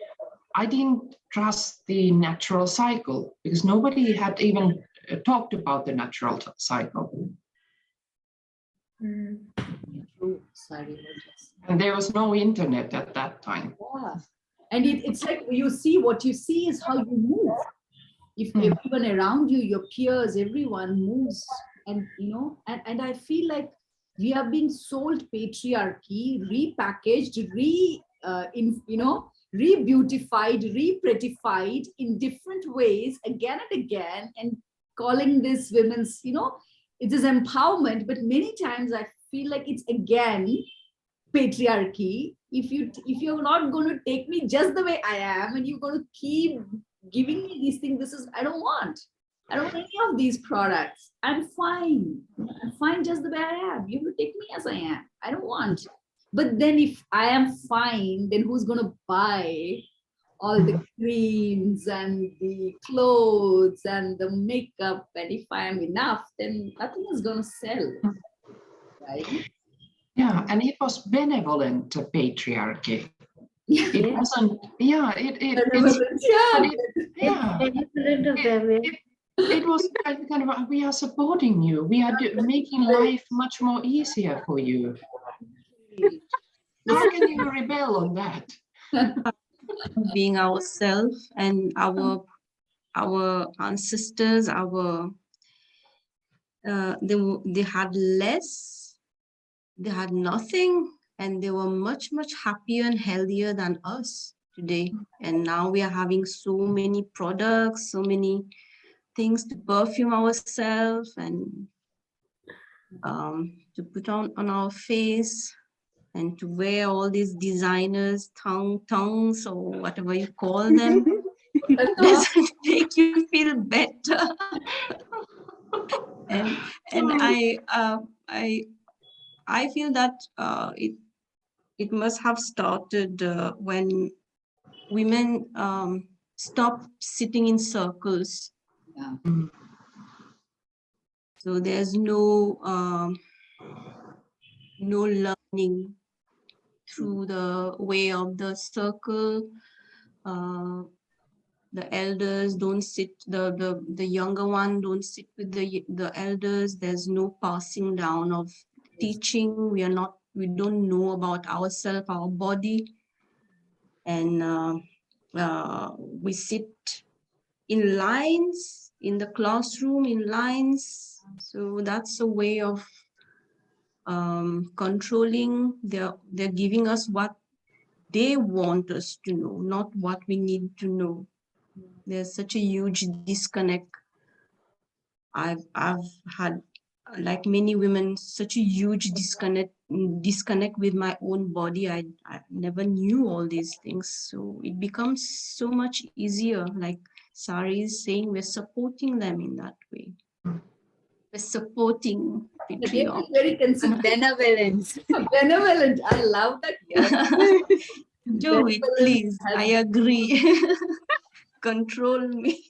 I didn't trust the natural cycle, because nobody had even talked about the natural cycle. True. Sorry. And there was no internet at that time. Yeah. And it's like what you see is how you move. If everyone around you, your peers, everyone moves, and and I feel like we are being sold patriarchy, repackaged, re-beautified, re-prettified in different ways again and again, and calling this women's, it is empowerment, but many times I feel like it's again patriarchy. If you're not going to take me just the way I am, and you're going to keep giving me these things, I don't want any of these products. I'm fine just the way I am. You will take me as I am. I don't want. But then if I am fine, then who's going to buy all the creams and the clothes and the makeup? And if I am enough, then nothing is going to sell, right? Yeah, and it was benevolent patriarchy. It wasn't. Yeah, it was kind of, we are supporting you. We are making life much more easier for you. How can you rebel on that? Being ourselves, and our ancestors, they had less, they had nothing, and they were much happier and healthier than us today. And now we are having so many products, so many things to perfume ourselves and to put on our face, and to wear all these designers tongues or whatever you call them. Doesn't make you feel better. and I feel that it must have started when women stopped sitting in circles. Yeah. So there's no no learning through the way of the circle. Uh, the elders don't sit, the younger one don't sit with the elders. There's no passing down of teaching. We don't know about ourselves, our body. And we sit in lines in the classroom, in lines. So that's a way of controlling. They're giving us what they want us to know, not what we need to know. There's such a huge disconnect. I've had, like many women, such a huge disconnect with my own body. I never knew all these things. So it becomes so much easier. Like Sari is saying, we're supporting them in that way. We're supporting Again, patriarchy. very considerate. Benevolence. Benevolent. I love that word. Do it, Benevolence please. has- I agree. Control me.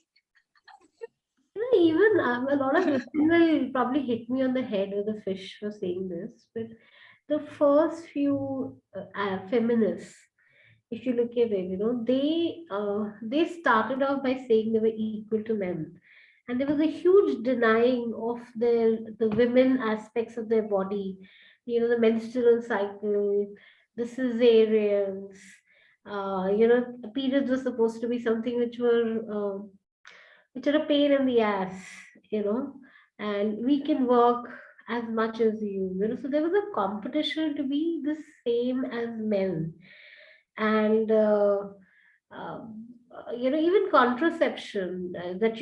Even a lot of women will probably hit me on the head with a fish for saying this, but the first few feminists, if you look at it, they started off by saying they were equal to men, and there was a huge denying of the women aspects of their body, the menstrual cycle, the cesareans. Periods were supposed to be something which are a pain in the ass, you know, and we can work as much as you. So there was a competition to be the same as men, and even contraception that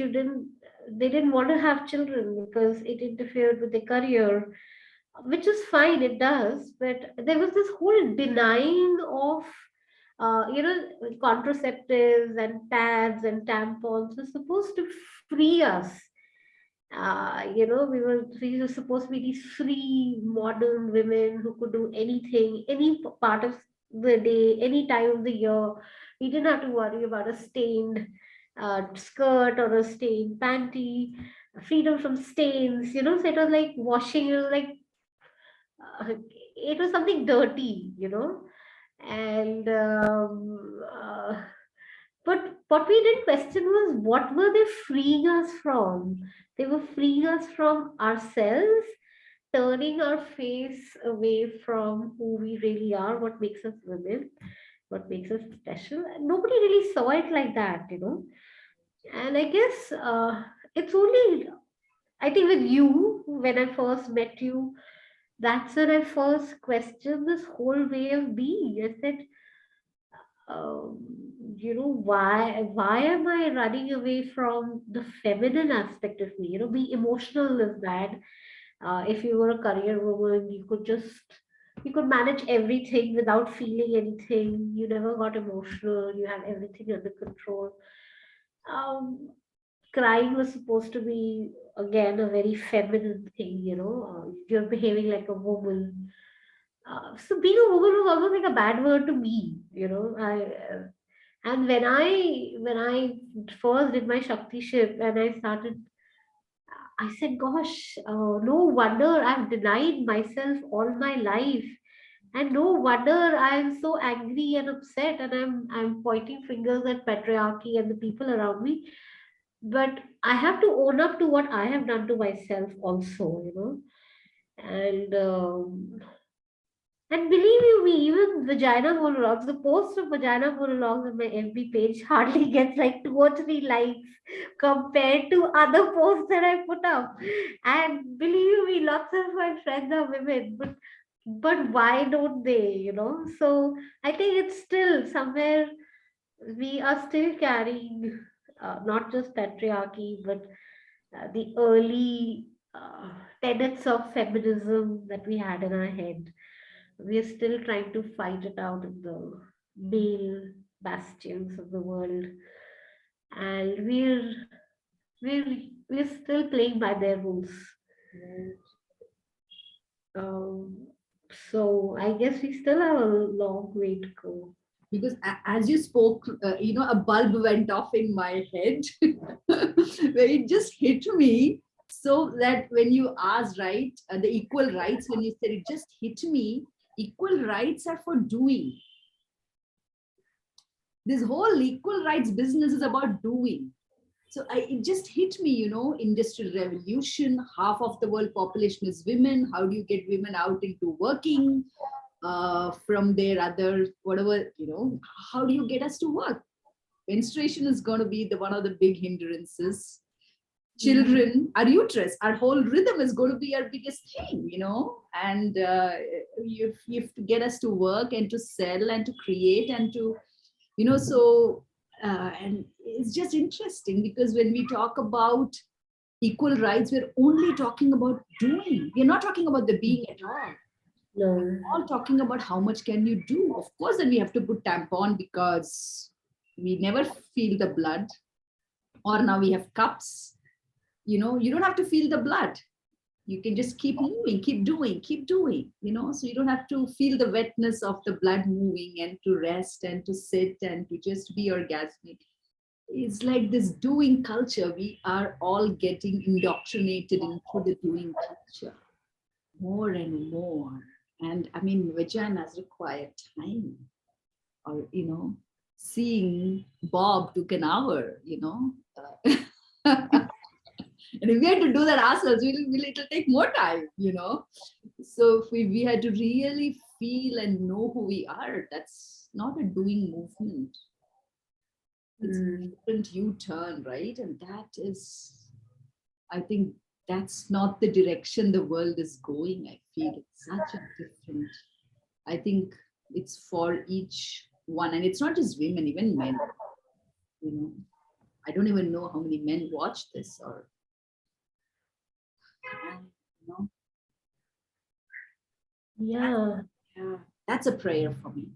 they didn't want to have children because it interfered with their career, which is fine, it does, but there was this whole denying of contraceptives and pads and tampons were supposed to free us. We were supposed to be these free modern women who could do anything, any part of the day, any time of the year. We didn't have to worry about a stained skirt or a stained panty, freedom from stains. So it was like washing. It was something dirty, and but what we didn't question was what were they freeing us from? They were freeing us from ourselves, turning our face away from who we really are, what makes us women, what makes us special. And nobody really saw it like that. And I guess it's only, I think, with you, when I first met you, that's when I first questioned this whole way of being. I said, why am I running away from the feminine aspect of me? Being emotional is bad. If you were a career woman, you could manage everything without feeling anything. You never got emotional. You have everything under control. Um, Crying was supposed to be again a very feminine thing. You're behaving like a woman. So being a woman was almost like a bad word to me. And when I first did my Shakti ship and I started, I said, gosh, no wonder I've denied myself all my life. And no wonder I'm so angry and upset, and I'm pointing fingers at patriarchy and the people around me. But I have to own up to what I have done to myself also. And believe you me, even vagina monologues, the post of vagina monologues on my FB page hardly gets like 2 or 3 likes compared to other posts that I put up. And believe you me, lots of my friends are women, but why don't they? So I think it's still somewhere we are still carrying not just patriarchy, but the early tenets of feminism that we had in our head. We are still trying to fight it out in the male bastions of the world, and we're still playing by their rules. Um, so I guess we still have a long way to go. Because as you spoke, a bulb went off in my head where it just hit me So that when you asked, right, the equal rights, when you said it just hit me, equal rights are for doing. This whole equal rights business is about doing. So it just hit me, you know, industrial revolution, half of the world population is women. How do you get women out into working from their other, whatever, you know, how do you get us to work? Menstruation is going to be one of the big hindrances. Children, our uterus, our whole rhythm is going to be our biggest thing, you know, and you have to get us to work and to sell and to create and to, you know, so, and it's just interesting because when we talk about equal rights, we're only talking about doing. We're not talking about the being at all. No. We're all talking about how much can you do. Of course, then we have to put tampon because we never feel the blood. Or now we have cups. You know, you don't have to feel the blood. You can just keep moving, keep doing, you know, so you don't have to feel the wetness of the blood moving and to rest and to sit and to just be orgasmic. It's like this doing culture. We are all getting indoctrinated into the doing culture more and more. And I mean, vaginas require time, or, you know, seeing Bob took an hour, you know. And if we had to do that ourselves, it'll take more time, you know. So if we had to really feel and know who we are, that's not a doing movement. It's a different U-turn, right? And that is, I think that's not the direction the world is going. I feel it's such a different, I think it's for each one. And it's not just women, even men, you know. I don't even know how many men watch this or, you know. Yeah. Yeah, that's a prayer for me.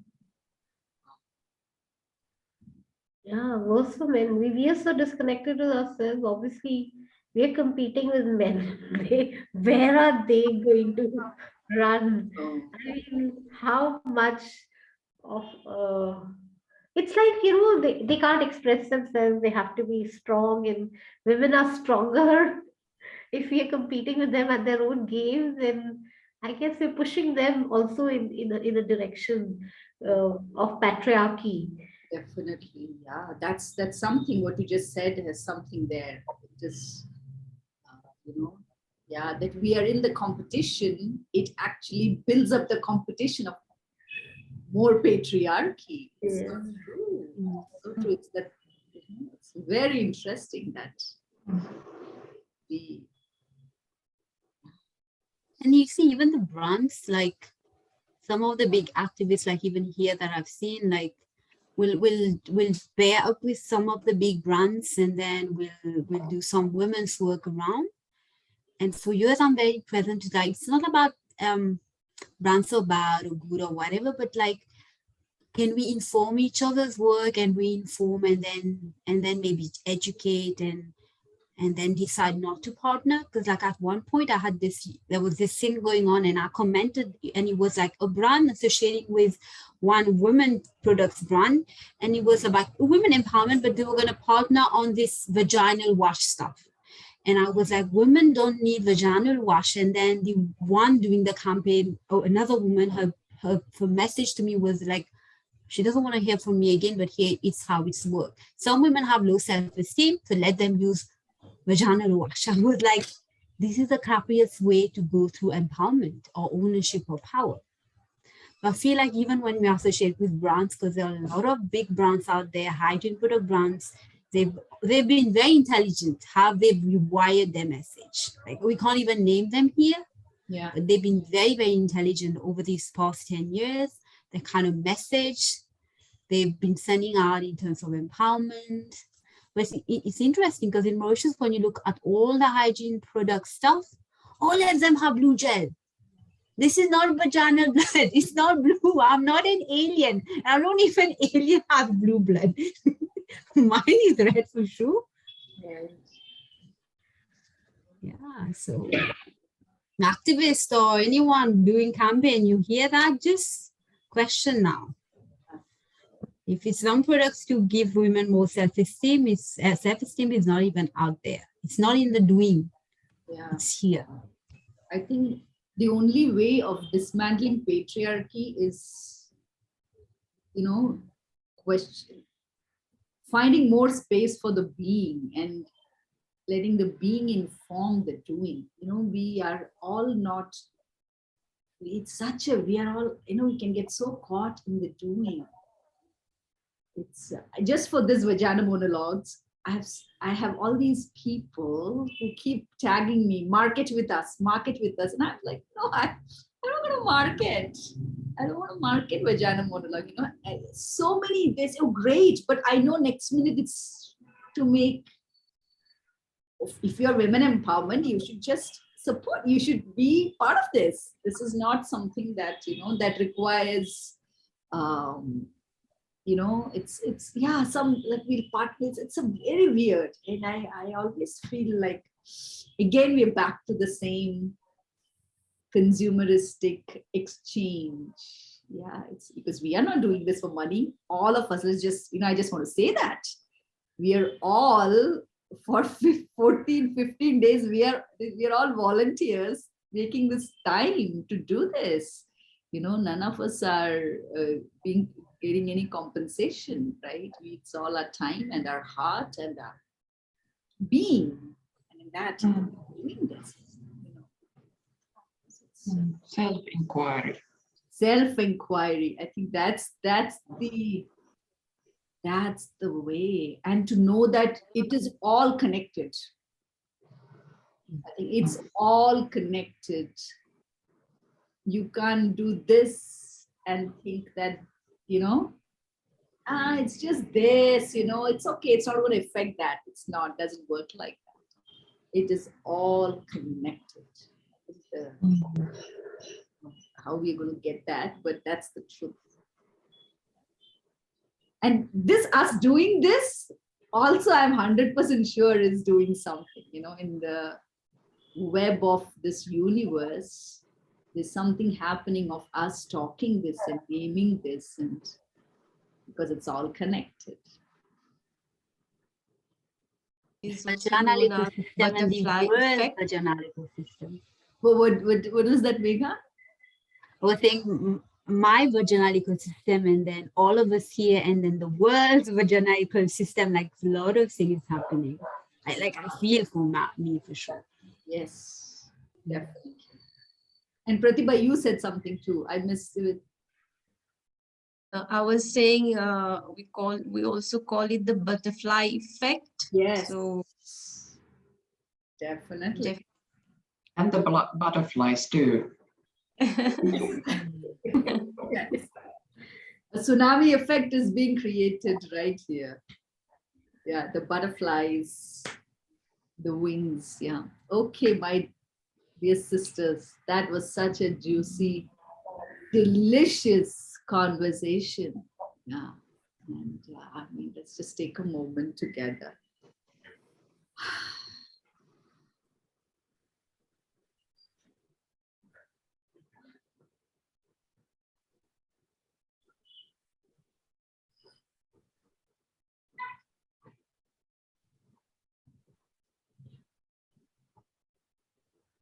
Yeah, worse for men. We are so disconnected with ourselves. Obviously, we're competing with men. Where are they going to run? So, I mean, how much of it's like, you know, they can't express themselves. They have to be strong, and women are stronger. If we are competing with them at their own games, then I guess we're pushing them also in a direction of patriarchy. definitely, yeah, that's something. What you just said has something there. It is, you know, yeah, that we are in the competition. It actually builds up the competition of more patriarchy. It's so Yeah. true. So true. It's that. It's very interesting that we. And you see, even the brands, like some of the big activists, like even here that I've seen, like will pair up with some of the big brands, and then we'll do some women's work around. And for years, I'm very present to that. It's not about brands are bad or good or whatever, but like, can we inform each other's work and we inform and then maybe educate and then decide not to partner? Because like at one point there was this thing going on and I commented, and it was like a brand associating with one women products brand, and it was about women empowerment, but they were going to partner on this vaginal wash stuff. And I was like, women don't need vaginal wash. And then the one doing the campaign, another woman, her message to me was like, she doesn't want to hear from me again, but here it's how it's worked. Some women have low self-esteem, so let them use vaginal wash. I was like, this is the crappiest way to go through empowerment or ownership or power. But I feel like even when we associate with brands, because there are a lot of big brands out there, hygiene product brands, they've been very intelligent how they've rewired their message. Like we can't even name them here, Yeah. but they've been very, very intelligent over these past 10 years. The kind of message they've been sending out in terms of empowerment. But it's interesting because in Mauritius, when you look at all the hygiene product stuff, all of them have blue gel. This is not vaginal blood. It's not blue. I'm not an alien. I don't even alien have blue blood. Mine is red for sure. Yeah, so activist or anyone doing campaign, you hear that, just question now. If it's some products to give women more self-esteem, self-esteem is not even out there. It's not in the doing. Yeah. It's here. I think the only way of dismantling patriarchy is, question, finding more space for the being and letting the being inform the doing. We are all not, it's such a, we are all, we can get so caught in the doing. It's just for this vagina monologues. I have all these people who keep tagging me, market with us, and I'm like, no, I'm not going to market. I don't want to market vagina monologue. So many, they say, oh great, but I know next minute it's to make. If you're women empowerment, you should just support. You should be part of this. This is not something that that requires. It's yeah, some like we'll partners. It's a very weird, and I always feel like again we're back to the same consumeristic exchange. Yeah, it's because we are not doing this for money. All of us is just I just want to say that we are all for 14, 15 days. We are all volunteers making this time to do this. None of us are getting any compensation, right? It's all our time and our heart and our being, and in that doing this. Self-inquiry. Self-inquiry. I think that's the way, and to know that it is all connected. I think it's all connected. You can't do this and think that it's just this, it's okay, it's not going to affect that. It's not, doesn't work like that. It is all connected. How we're going to get that, but that's the truth. And this, us doing this, also I'm 100% sure is doing something, in the web of this universe. There's something happening of us talking this and aiming this, and because it's all connected. Is also Vaginal known as ecosystem and the butterfly world effect. vaginal ecosystem. What was that, Megha? I was saying my vaginal ecosystem, and then all of us here, and then the world's vaginal ecosystem. Like a lot of things happening. I feel for me for sure. Yes, definitely. And Pratibha, you said something too. I missed it. I was saying we also call it the butterfly effect. Yes. So Definitely. And the butterflies too. Yes. A tsunami effect is being created right here. Yeah, the butterflies, the wings. Yeah. Okay, my dear sisters, that was such a juicy, delicious conversation. Yeah. And let's just take a moment together.